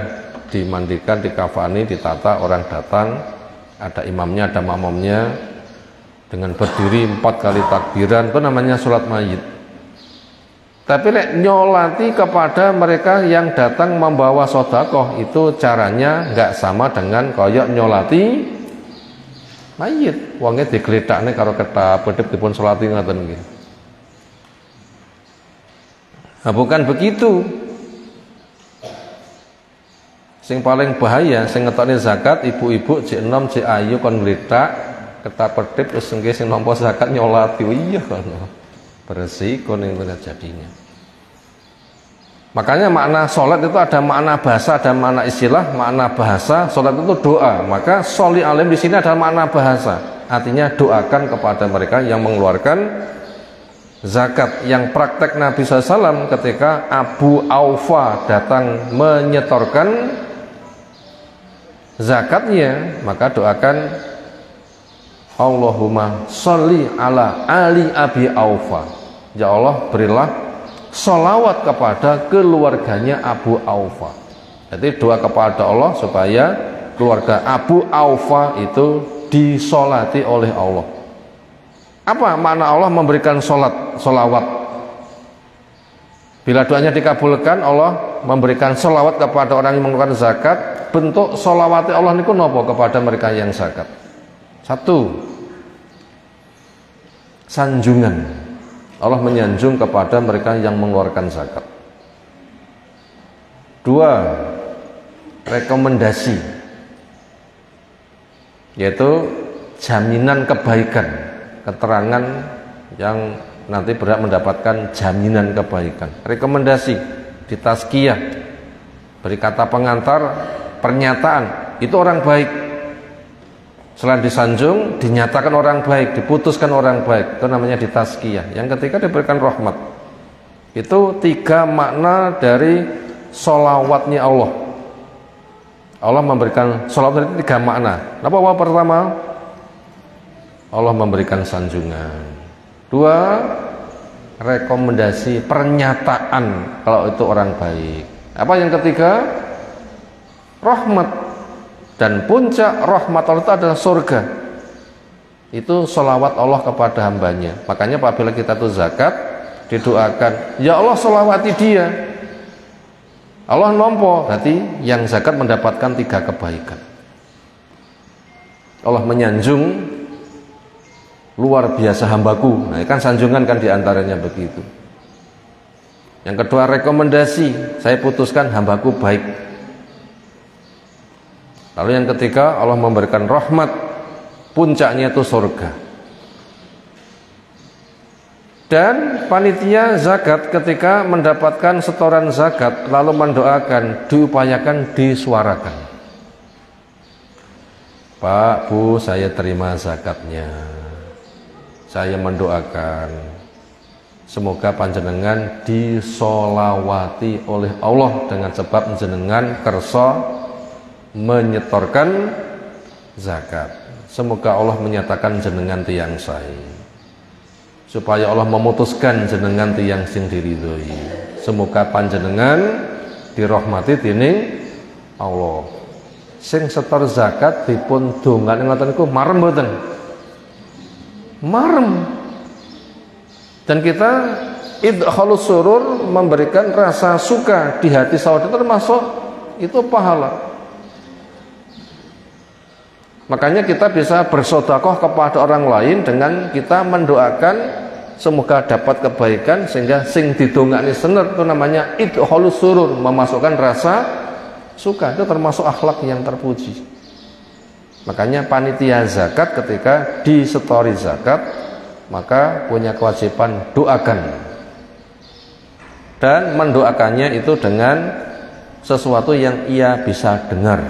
dimandikan, dikafani, ditata, orang datang, ada imamnya, ada makmumnya, dengan berdiri 4 kali takbiran, itu namanya sholat mayit. Tapi nyolati kepada mereka yang datang membawa sedekah, itu caranya nggak sama dengan koyok nyolati mayit. Wongnya digletakne karo ketap pedhep dipun sholati ngoten nggih. Nah, bukan begitu. Sing paling bahaya sing ngetokne zakat, ibu-ibu jek enom jek ayu kon ngletak ketap pedhep wis nggih sing nampa zakat nyolati. Iya kono. Beresiko ning jadinya. Makanya makna sholat itu ada makna bahasa, ada makna istilah. Makna bahasa sholat itu doa, maka sholli alaihim di sini ada makna bahasa, artinya doakan kepada mereka yang mengeluarkan zakat. Yang praktek Nabi SAW ketika Abu Aufa datang menyetorkan zakatnya, maka doakan Allahumma sholli ala ali Abi Aufa, ya Allah berilah sholawat kepada keluarganya Abu Aufa. Jadi doa kepada Allah supaya keluarga Abu Aufa itu disolati oleh Allah. Apa makna Allah memberikan sholawat? Bila doanya dikabulkan, Allah memberikan sholawat kepada orang yang mengeluarkan zakat. Bentuk sholawatnya Allah niku nopo kepada mereka yang zakat? 1, sanjungan. Allah menyanjung kepada mereka yang mengeluarkan zakat. 2, rekomendasi, yaitu jaminan kebaikan, keterangan yang nanti berhak mendapatkan jaminan kebaikan. Rekomendasi, ditazkiyah, beri kata pengantar, pernyataan, itu orang baik. Selain disanjung, dinyatakan orang baik, diputuskan orang baik, itu namanya ditazkiyah. Yang ketiga diberikan rahmat. Itu 3 makna dari sholawatnya Allah. Allah memberikan sholawat itu 3 makna. Apa pertama? Allah memberikan sanjungan. 2, rekomendasi, pernyataan kalau itu orang baik. Apa yang ketiga? Rahmat. Dan puncak rahmat Allah itu adalah surga. Itu sholawat Allah kepada hambanya. Makanya apabila kita tuh zakat, didoakan, ya Allah sholawati dia. Allah nompo, berarti yang zakat mendapatkan 3 kebaikan. Allah menyanjung luar biasa hambaku. Nah, kan sanjungan kan diantaranya begitu. Yang kedua rekomendasi, saya putuskan hambaku baik. Lalu yang ketiga Allah memberikan rahmat, puncaknya itu surga. Dan panitia zakat ketika mendapatkan setoran zakat lalu mendoakan, diupayakan disuarakan. Pak, Bu, saya terima zakatnya. Saya mendoakan semoga panjenengan disolawati oleh Allah dengan sebab jenengan kersa menyetorkan zakat. Semoga Allah menyatakan jenengan tiyang sae, supaya Allah memutuskan jenengan tiyang sing diridhoi. Semoga panjenengan dirahmati dening Allah. Sing setor zakat dipun dongane ngoten niku marem mboten? Marem. Dan kita idkhalus surur, memberikan rasa suka di hati saudara, termasuk itu pahala. Makanya kita bisa bersedekah kepada orang lain dengan kita mendoakan semoga dapat kebaikan, sehingga sing didongakni sener, itu namanya idkhalus surur, memasukkan rasa suka. Itu termasuk akhlak yang terpuji. Makanya panitia zakat ketika disetori zakat maka punya kewajiban doakan, dan mendoakannya itu dengan sesuatu yang ia bisa dengar,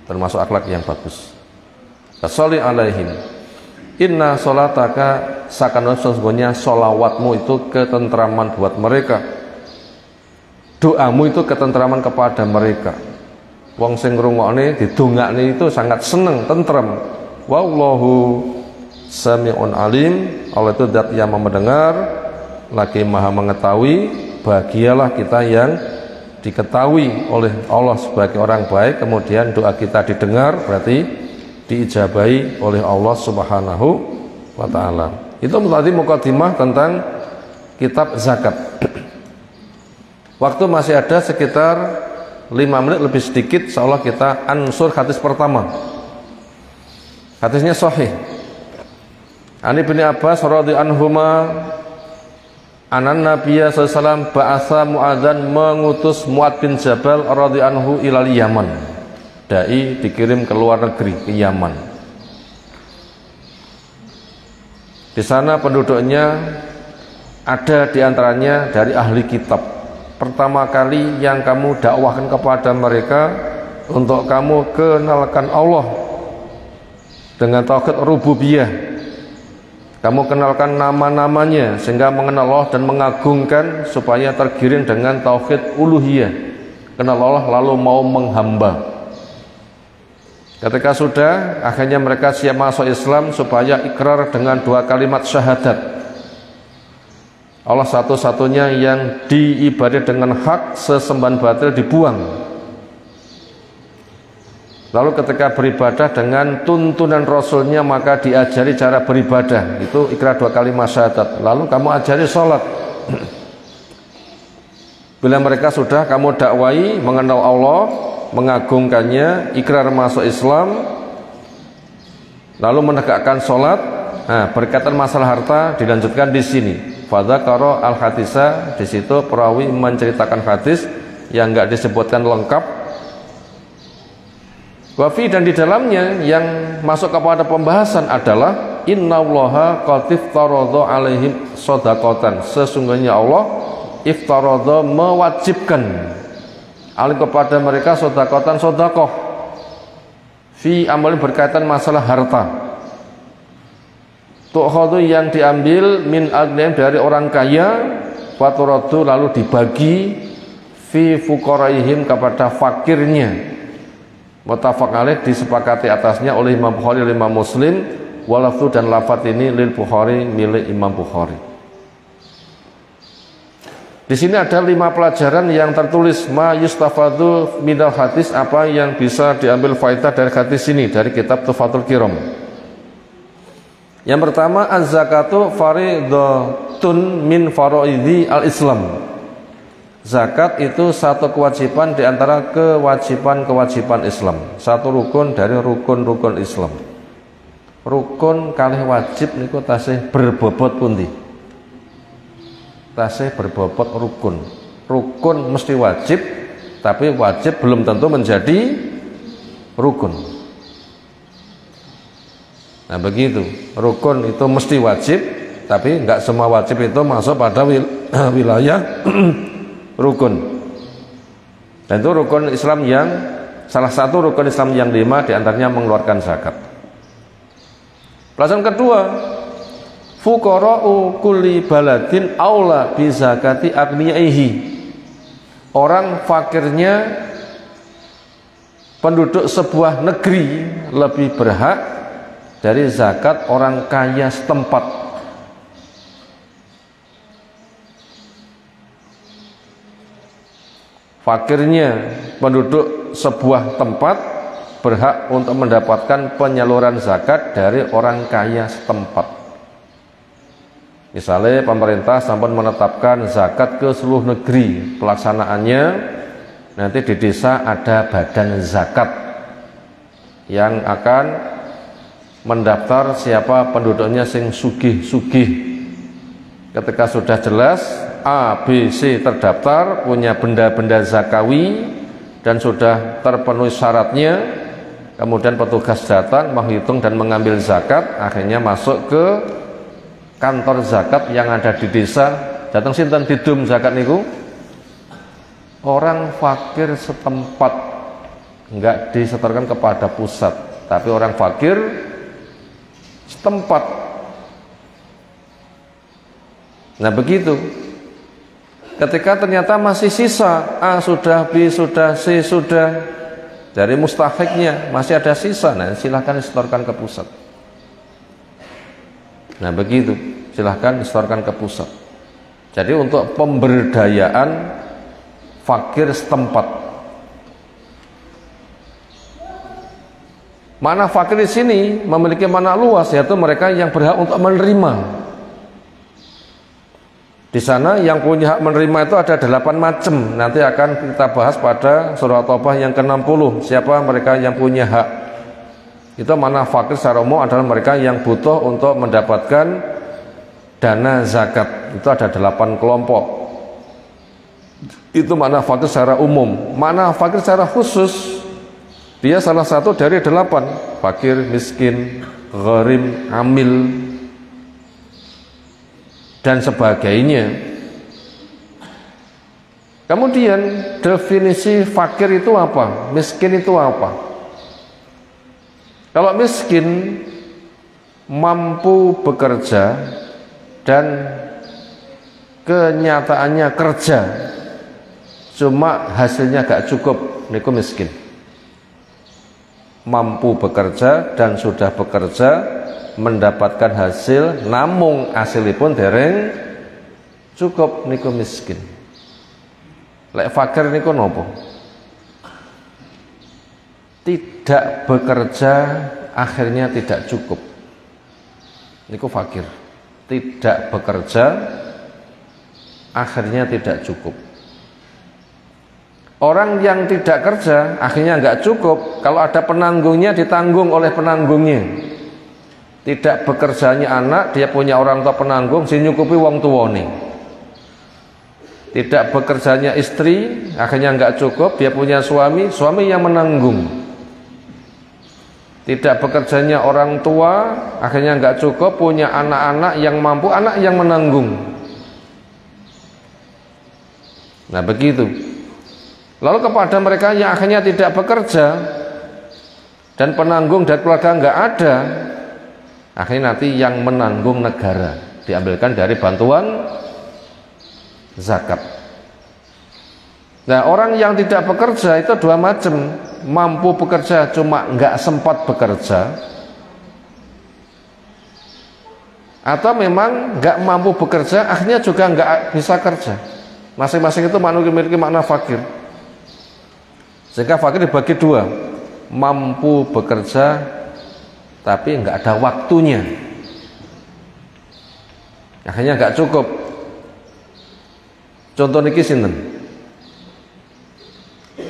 termasuk akhlak yang bagus. Sholli alaihim, inna sholataka sakanun, sesungguhnya sholawatmu itu ketentraman buat mereka, doamu itu ketentraman kepada mereka. Wong sing ngrungokne didongakne itu sangat seneng, tentrem. Wallahu sami'un alim, Allah itu zat yang mendengar lagi maha mengetahui. Bahagialah kita yang diketahui oleh Allah sebagai orang baik, kemudian doa kita didengar, berarti diijabahi oleh Allah Subhanahu wa ta'ala. Itu tadi mukadimah tentang kitab zakat. Waktu masih ada sekitar 5 menit lebih sedikit, seolah kita ansur hadis pertama. Hadisnya sahih. Ani bin Abbas radhiyallahu anhuma, anan Nabiya sallallahu alaihi wasallam ba'atha Mu'adzan, mengutus Mu'adz bin Jabal radhiyallahu anhu ilal Yaman. Dai dikirim ke luar negeri, ke Yaman. Di sana penduduknya ada diantaranya dari ahli kitab. Pertama kali yang kamu dakwahkan kepada mereka untuk kamu kenalkan Allah dengan tauhid rububiyah. Kamu kenalkan nama-namanya sehingga mengenal Allah dan mengagungkan, supaya tergiring dengan tauhid uluhiyah, kenal Allah lalu mau menghamba. Ketika sudah, akhirnya mereka siap masuk Islam, supaya ikrar dengan 2 kalimat syahadat. Allah satu-satunya yang diibadati dengan hak, sesembahan batil dibuang. Lalu ketika beribadah dengan tuntunan Rasulnya, maka diajari cara beribadah, itu ikrar 2 kalimat syahadat. Lalu kamu ajari sholat. Bila mereka sudah kamu dakwai mengenal Allah, mengagungkannya, ikrar masuk Islam, lalu menegakkan sholat. Nah, berkaitan masalah harta dilanjutkan di sini. Fadzakara al-hadisa, di situ perawi menceritakan hadis yang enggak disebutkan lengkap. Wafi, dan di dalamnya yang masuk kepada pembahasan adalah innallaha qad iftaradha alaihim shadaqatan, sesungguhnya Allah iftaradha, mewajibkan alaihim kepada mereka shadaqatan, sedekah fi amalin, berkaitan masalah harta. Tu'khadhu, yang diambil min aghniyahim, dari orang kaya, faturadu, lalu dibagi fi fuqaraihim, kepada fakirnya. Muttafaq alaih, disepakati atasnya oleh Imam Bukhari, oleh Imam Muslim. Walafzu, dan lafaz ini lil Bukhari, milik Imam Bukhari. Di sini ada 5 pelajaran yang tertulis, ma yustafadu minal hadis, apa yang bisa diambil faedah dari hadis ini, dari kitab Tuhfatul Kiram. Yang pertama, az-zakatu faridatun min faraidhi al-Islam. Zakat itu satu kewajiban di antara kewajiban-kewajiban Islam, satu rukun dari rukun-rukun Islam. rukun kalih wajib niku tasih berbobot pundi? Tasih berbobot rukun. Rukun mesti wajib, tapi wajib belum tentu menjadi rukun. Nah begitu, rukun itu mesti wajib, tapi enggak semua wajib itu masuk pada wilayah rukun. Dan itu rukun Islam yang salah satu rukun Islam yang 5 diantaranya mengeluarkan zakat. Pelajaran kedua, fuqara'u kulli baladin aula bi zakati aghniyaihi. Orang fakirnya penduduk sebuah negeri lebih berhak dari zakat orang kaya setempat. Fakirnya penduduk sebuah tempat berhak untuk mendapatkan penyaluran zakat dari orang kaya setempat. Misalnya pemerintah sampun menetapkan zakat ke seluruh negeri, pelaksanaannya nanti di desa ada badan zakat yang akan mendaftar siapa penduduknya sing sugih-sugih. Ketika sudah jelas A, B, C terdaftar, punya benda-benda zakawi dan sudah terpenuhi syaratnya, kemudian petugas datang menghitung dan mengambil zakat, akhirnya masuk ke kantor zakat yang ada di desa. Datang sinten didum zakat niku? Orang fakir setempat, enggak disetorkan kepada pusat, tapi orang fakir setempat. Nah begitu. Ketika ternyata masih sisa, A sudah, B sudah, C sudah, dari mustahiknya masih ada sisa, nah silahkan disetorkan ke pusat. Nah begitu, silahkan disetorkan ke pusat. Jadi untuk pemberdayaan fakir setempat. Makna fakir di sini memiliki makna luas, yaitu mereka yang berhak untuk menerima. Di sana yang punya hak menerima itu ada 8 macam. Nanti akan kita bahas pada surah Taubah yang ke-60. Siapa mereka yang punya hak? Itu makna fakir secara umum adalah mereka yang butuh untuk mendapatkan dana zakat. Itu ada 8 kelompok. Itu makna fakir secara umum. Makna fakir secara khusus, dia salah satu dari 8. Fakir, miskin, gharim, amil, dan sebagainya. Kemudian definisi fakir itu apa? Miskin itu apa? Kalau miskin mampu bekerja dan kenyataannya kerja cuma hasilnya gak cukup, niku miskin. Mampu bekerja dan sudah bekerja mendapatkan hasil namung hasilipun dereng cukup, niku miskin. Lek fakir niku nopo? Tidak bekerja akhirnya tidak cukup, niku fakir. Tidak bekerja akhirnya tidak cukup. Orang yang tidak kerja akhirnya nggak cukup, kalau ada penanggungnya ditanggung oleh penanggungnya. Tidak bekerjanya anak, dia punya orang tua penanggung, sing nyukupi wong tuwane. Tidak bekerjanya istri, akhirnya nggak cukup, dia punya suami, suami yang menanggung. Tidak bekerjanya orang tua, akhirnya nggak cukup, punya anak-anak yang mampu, anak yang menanggung. Nah begitu. Lalu kepada mereka yang akhirnya tidak bekerja dan penanggung dan keluarga nggak ada, akhirnya nanti yang menanggung negara, diambilkan dari bantuan zakat. Nah orang yang tidak bekerja itu 2 macam. Mampu bekerja cuma nggak sempat bekerja, atau memang nggak mampu bekerja akhirnya juga nggak bisa kerja. Masing-masing itu memiliki makna fakir. Sehingga fakir dibagi 2, mampu bekerja tapi nggak ada waktunya, akhirnya nggak cukup. Contoh niki sinten?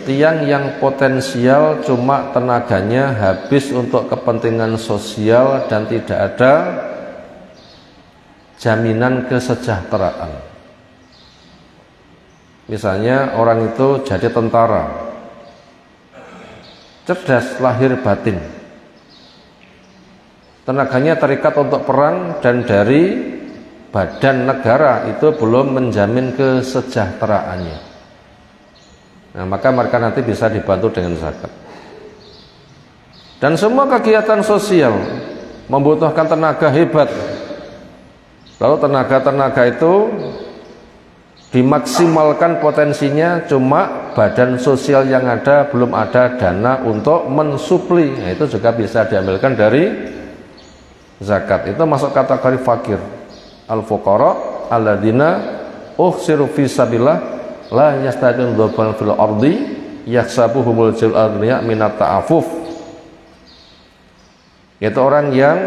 tiang yang potensial cuma tenaganya habis untuk kepentingan sosial dan tidak ada jaminan kesejahteraan. Misalnya orang itu jadi tentara, cerdas lahir batin, tenaganya terikat untuk perang dan dari badan negara itu belum menjamin kesejahteraannya. Nah, maka mereka nanti bisa dibantu dengan zakat. Dan semua kegiatan sosial membutuhkan tenaga hebat. Lalu tenaga-tenaga itu dimaksimalkan potensinya, cuma badan sosial yang ada belum ada dana untuk mensupli. Nah, itu juga bisa diambilkan dari zakat. Itu masuk kategori fakir. Al-fuqara alladzina uhsiru fi sabilillah la yastati'un dzurban fil ardi yahsabuhumul jahil aghniya minat ta'affuf. Itu orang yang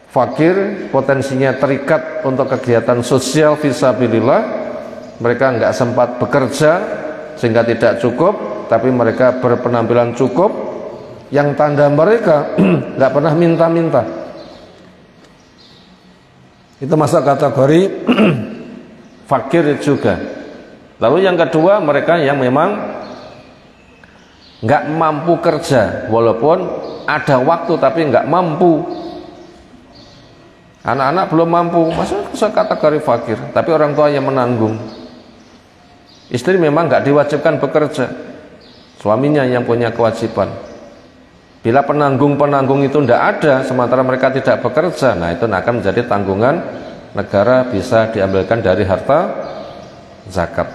fakir, potensinya terikat untuk kegiatan sosial fi sabilillah. Mereka enggak sempat bekerja sehingga tidak cukup, tapi mereka berpenampilan cukup. Yang tanda mereka enggak pernah minta-minta. Itu masuk kategori fakir juga. Lalu yang kedua, mereka yang memang nggak mampu kerja, walaupun ada waktu tapi nggak mampu. Anak-anak belum mampu, masuk kategori fakir, tapi orang tua yang menanggung. Istri memang nggak diwajibkan bekerja, suaminya yang punya kewajiban. Bila penanggung-penanggung itu tidak ada, sementara mereka tidak bekerja, nah itu akan menjadi tanggungan negara, bisa diambilkan dari harta zakat.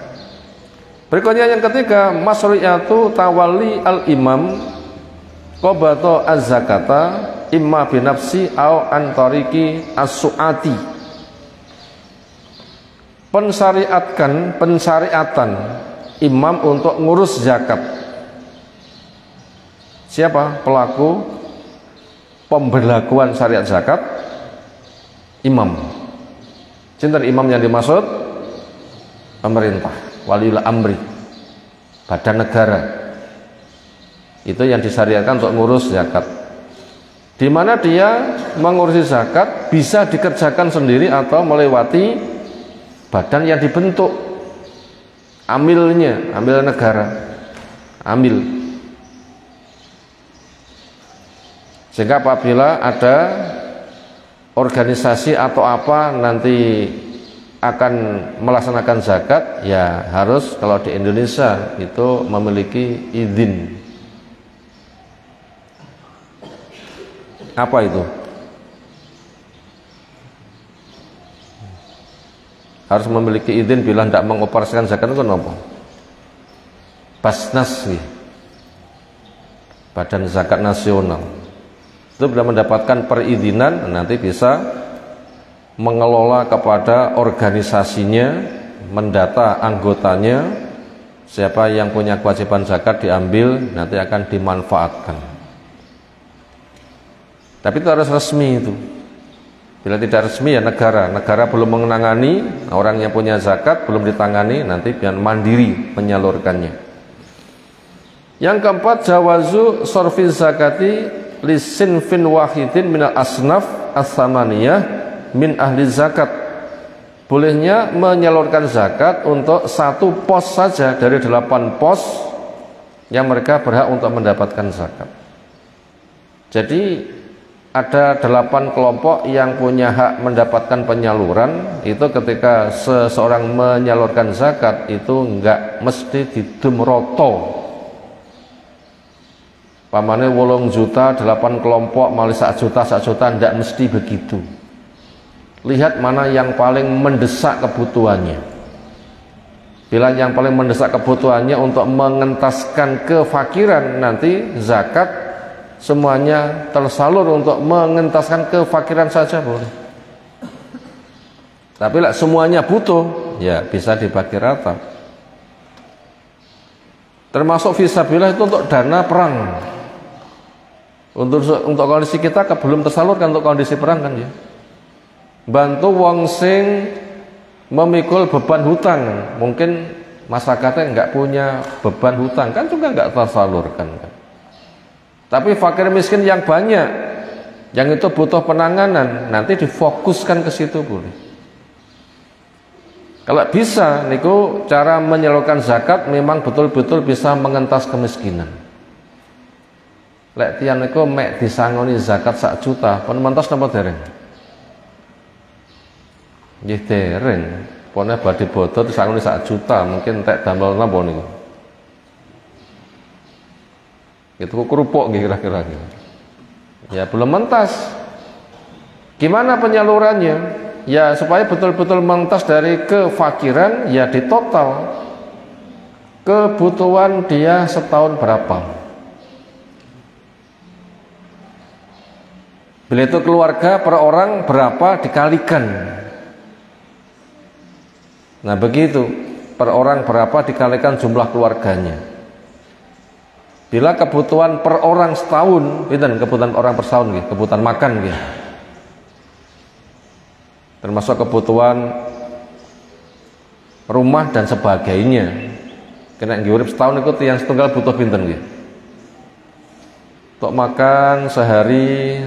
Berikutnya yang ketiga, masru'iyatu tawalli al-imam qabata az-zakata imma binafsi au antariki as-su'ati. Pensyariatan imam untuk ngurus zakat. Siapa pelaku pemberlakuan syariat zakat? Imam. Sinten imam yang dimaksud? Pemerintah, waliul amri, badan negara. Itu yang disyariatkan untuk ngurus zakat. Di mana dia mengurusi zakat bisa dikerjakan sendiri atau melewati badan yang dibentuk. Amilnya, amil negara. Amil. Sehingga apabila ada organisasi atau apa nanti akan melaksanakan zakat, ya harus, kalau di Indonesia itu memiliki izin. Apa itu? Harus memiliki izin bila tidak mengoperasikan zakat itu apa? Basnas nih, Badan Zakat Nasional. Itu bila mendapatkan perizinan nanti bisa mengelola kepada organisasinya, mendata anggotanya, siapa yang punya kewajiban zakat diambil, nanti akan dimanfaatkan. Tapi itu harus resmi itu. Bila tidak resmi ya negara belum menangani, orang yang punya zakat belum ditangani, nanti biar mandiri menyalurkannya. Yang keempat, jawazu sorfi zakati lisinfin wahidin minal asnaf as-samaniyah min ahli zakat. Bolehnya menyalurkan zakat untuk satu pos saja dari 8 pos yang mereka berhak untuk mendapatkan zakat. Jadi ada 8 kelompok yang punya hak mendapatkan penyaluran. Itu ketika seseorang menyalurkan zakat itu enggak mesti didumroto. Pamane 8 juta 8 kelompok malah 1 juta tidak mesti begitu. Lihat mana yang paling mendesak kebutuhannya. Bila yang paling mendesak kebutuhannya untuk mengentaskan kefakiran, nanti zakat semuanya tersalur untuk mengentaskan kefakiran saja boleh. Tapi lah semuanya butuh, ya bisa dibagi rata. Termasuk fisabilillah itu untuk dana perang. Untuk kondisi kita belum tersalurkan untuk kondisi perang kan ya. Bantu wong sing memikul beban hutang, mungkin masyarakatnya nggak punya beban hutang, kan juga nggak tersalurkan kan. Tapi fakir miskin yang banyak, yang itu butuh penanganan, nanti difokuskan ke situ boleh. Kalau bisa niku cara menyalurkan zakat memang betul-betul bisa mengentas kemiskinan. Lek tiyang niku mek disangoni zakat 1 juta, pun mentos napa dereng? Nggih dereng. Pone badhe bodo disangoni 1 juta, mungkin entek damel napa niku. Itu kerupuk nggih kira-kira. Ya belum mentas. Gimana penyalurannya? Ya supaya betul-betul mentas dari kefakiran, ya di total kebutuhan dia setahun berapa. Bila itu keluarga per orang berapa dikalikan. Nah begitu, per orang berapa dikalikan jumlah keluarganya. Bila kebutuhan per orang setahun, kebutuhan orang per tahun, kebutuhan makan, termasuk kebutuhan rumah dan sebagainya. Kena urip setahun itu yang setunggal butuh pinten nggih. Untuk makan sehari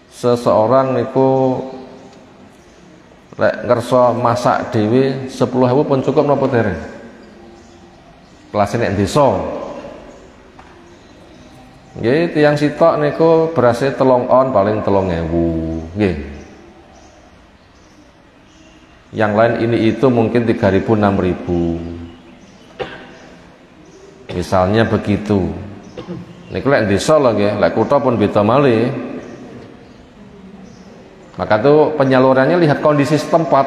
seseorang niku lek ngerso masak dhewe 10.000 pun cukup napa dereng? Kelas nek desa. Nggih, tiyang sitok niku berase 3 on paling 3.000, nggih. Yang lain ini itu mungkin 3.000 6.000. Misalnya begitu. Niku lek desa lho nggih, lek kutha pun beda malih. Maka itu penyalurannya lihat kondisi setempat.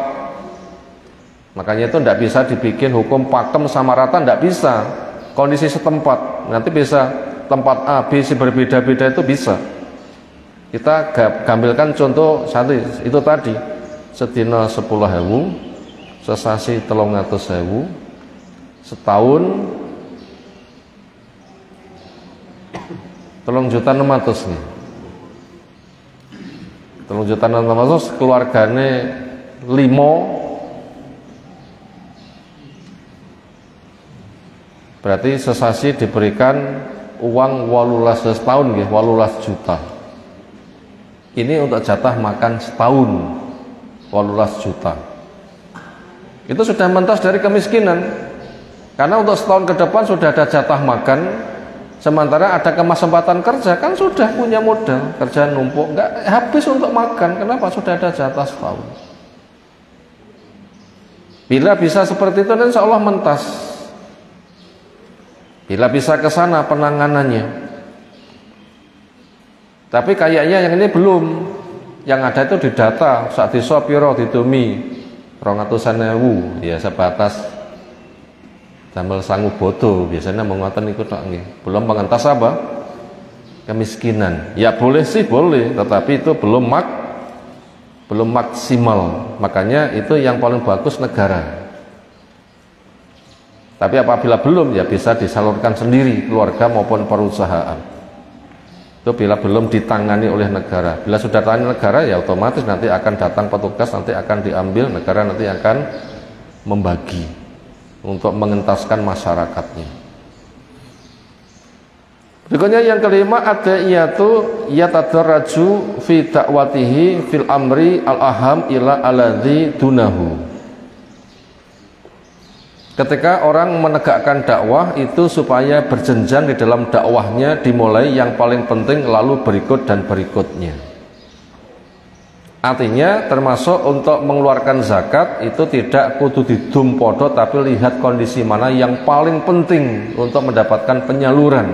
Makanya itu tidak bisa dibikin hukum pakem sama rata, tidak bisa. Kondisi setempat. Nanti bisa tempat A, B, C berbeda-beda itu bisa. Kita gambilkan contoh satu itu tadi. Sedina 10.000, sesasi 300.000, setahun 3.600.000 nih. 3.600.000 keluargane 5, berarti sesasi diberikan uang 18 setahun nggih, 18 juta. Ini untuk jatah makan setahun 18 juta. Itu sudah mentas dari kemiskinan. Karena untuk setahun ke depan sudah ada jatah makan, sementara ada kesempatan kerja, kan sudah punya modal, kerja numpuk, nggak habis untuk makan. Kenapa? Sudah ada jatah setahun. Bila bisa seperti itu, insya Allah mentas. Bila bisa ke sana penanganannya. Tapi kayaknya yang ini belum. Yang ada itu di data saat desa piro didumi 200.000 ya sebatas damel sangu bodo biasanya menguatan ikut tok nggih. Belum mengentas apa? Kemiskinan. Ya boleh sih boleh, tetapi itu belum maksimal. Makanya itu yang paling bagus negara. Tapi apabila belum ya bisa disalurkan sendiri keluarga maupun perusahaan. Itu bila belum ditangani oleh negara. Bila sudah ditangani negara ya otomatis nanti akan datang petugas, nanti akan diambil, negara nanti akan membagi untuk mengentaskan masyarakatnya. Berikutnya yang kelima, ada yaitu yatadarraju fi da'watihi fil amri al-aham ila alladhi dunahu. Ketika orang menegakkan dakwah itu supaya berjenjang di dalam dakwahnya, dimulai yang paling penting lalu berikut dan berikutnya. Artinya termasuk untuk mengeluarkan zakat itu tidak kudu didum podo, tapi lihat kondisi mana yang paling penting untuk mendapatkan penyaluran.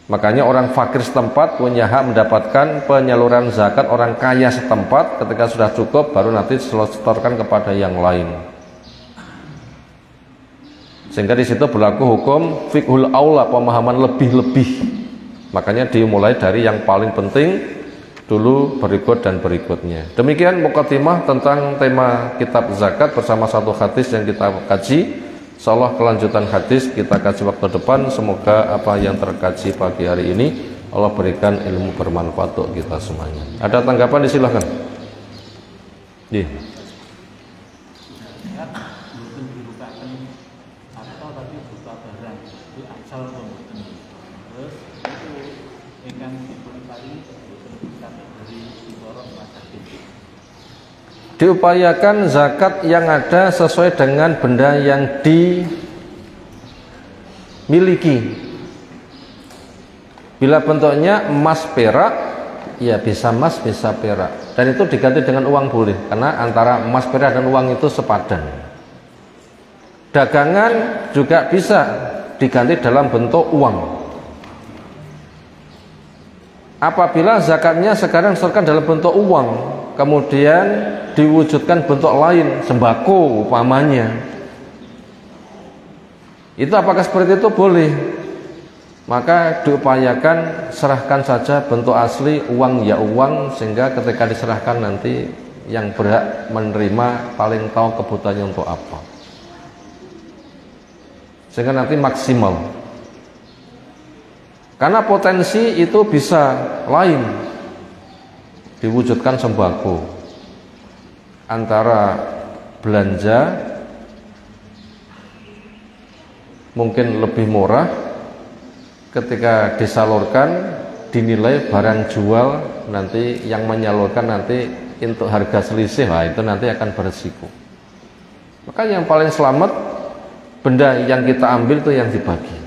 Makanya orang fakir setempat punya hak mendapatkan penyaluran zakat, orang kaya setempat ketika sudah cukup baru nanti setorkan kepada yang lain. Sehingga di situ berlaku hukum fiqhul aula, pemahaman lebih-lebih. Makanya dimulai dari yang paling penting dulu, berikut dan berikutnya. Demikian muqaddimah tentang tema kitab zakat bersama satu hadis yang kita kaji. Insyaallah kelanjutan hadis kita kaji waktu depan. Semoga apa yang terkaji pagi hari ini Allah berikan ilmu bermanfaat untuk kita semuanya. Ada tanggapan? Disilahkan. Diupayakan zakat yang ada sesuai dengan benda yang dimiliki. Bila bentuknya emas perak, ya bisa emas bisa perak, dan itu diganti dengan uang boleh, karena antara emas perak dan uang itu sepadan. Dagangan juga bisa diganti dalam bentuk uang. Apabila zakatnya sekarang diserahkan dalam bentuk uang, kemudian diwujudkan bentuk lain, sembako umpamanya, itu apakah seperti itu? Boleh. Maka diupayakan serahkan saja bentuk asli, uang ya uang, sehingga ketika diserahkan nanti yang berhak menerima paling tahu kebutuhannya untuk apa, sehingga nanti maksimal. Karena potensi itu bisa lain, diwujudkan sembako antara belanja mungkin lebih murah, ketika disalurkan dinilai barang jual, nanti yang menyalurkan nanti untuk harga selisih, nah itu nanti akan berisiko. Maka yang paling selamat benda yang kita ambil itu yang dibagi,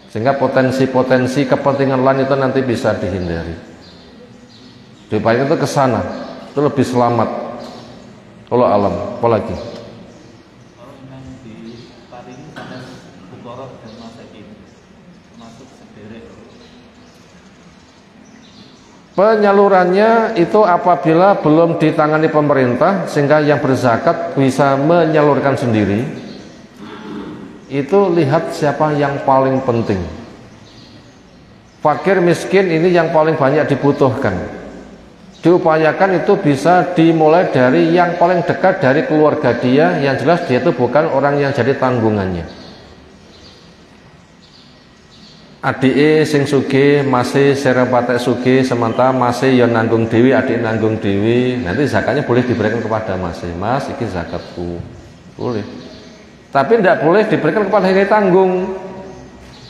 sehingga potensi-potensi kepentingan lain itu nanti bisa dihindari. Diupayakan itu ke sana, itu lebih selamat. Kalau alam, apalagi kalau yang diparingi pada fuqara dan masakin masuk sederek. Penyalurannya itu apabila belum ditangani pemerintah sehingga yang berzakat bisa menyalurkan sendiri, itu lihat siapa yang paling penting. Fakir miskin ini yang paling banyak dibutuhkan. Diupayakan itu bisa dimulai dari yang paling dekat dari keluarga dia, yang jelas dia itu bukan orang yang jadi tanggungannya. Adike sing sugih masih serempate sugih, sementara masih yang nanggung dewi, adik nanggung dewi, nanti zakatnya boleh diberikan kepada masih, mas iki zakatku, boleh. Tapi tidak boleh diberikan kepada yang tanggung.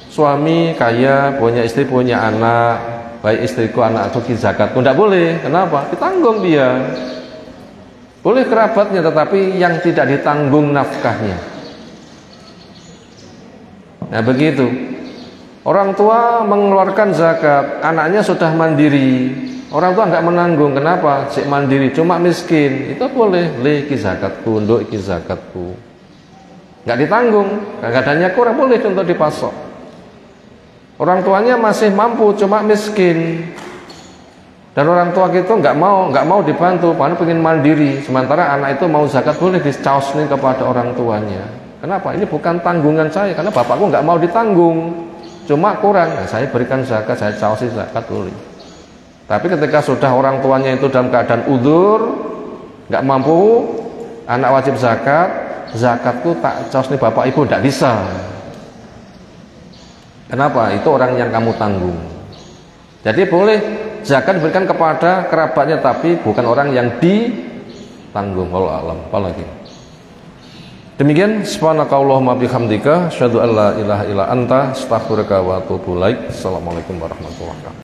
Suami kaya, punya istri, punya anak, baik istriku, anakku, zakatku, tidak boleh. Kenapa? Ditanggung dia. Boleh kerabatnya, tetapi yang tidak ditanggung nafkahnya. Nah begitu. Orang tua mengeluarkan zakat, anaknya sudah mandiri, orang tua nggak menanggung. Kenapa? Cik mandiri, cuma miskin, itu boleh. Ki zakatku, nduk ki zakatku, nggak ditanggung. Kadang-kadangnya kurang, boleh untuk dipasok. Orang tuanya masih mampu, cuma miskin, dan orang tua kita nggak mau dibantu, padahal pengen mandiri. Sementara anak itu mau zakat, boleh dicaosnin kepada orang tuanya. Kenapa? Ini bukan tanggungan saya, karena bapakku nggak mau ditanggung, cuma kurang, nah, saya berikan zakat, saya caosi zakat, boleh. Tapi ketika sudah orang tuanya itu dalam keadaan udzur, nggak mampu, anak wajib zakat, zakatku tak caos nih bapak ibu, tidak bisa. Kenapa? Itu orang yang kamu tanggung. Jadi boleh zakat diberikan kepada kerabatnya, tapi bukan orang yang ditanggung. Wallahu a'lam. Apalagi demikian, subhanakallahumma bihamdika asyhadu an la ilaha illa anta astaghfiruka wa atubu ilaik. Assalamualaikum warahmatullahi wabarakatuh.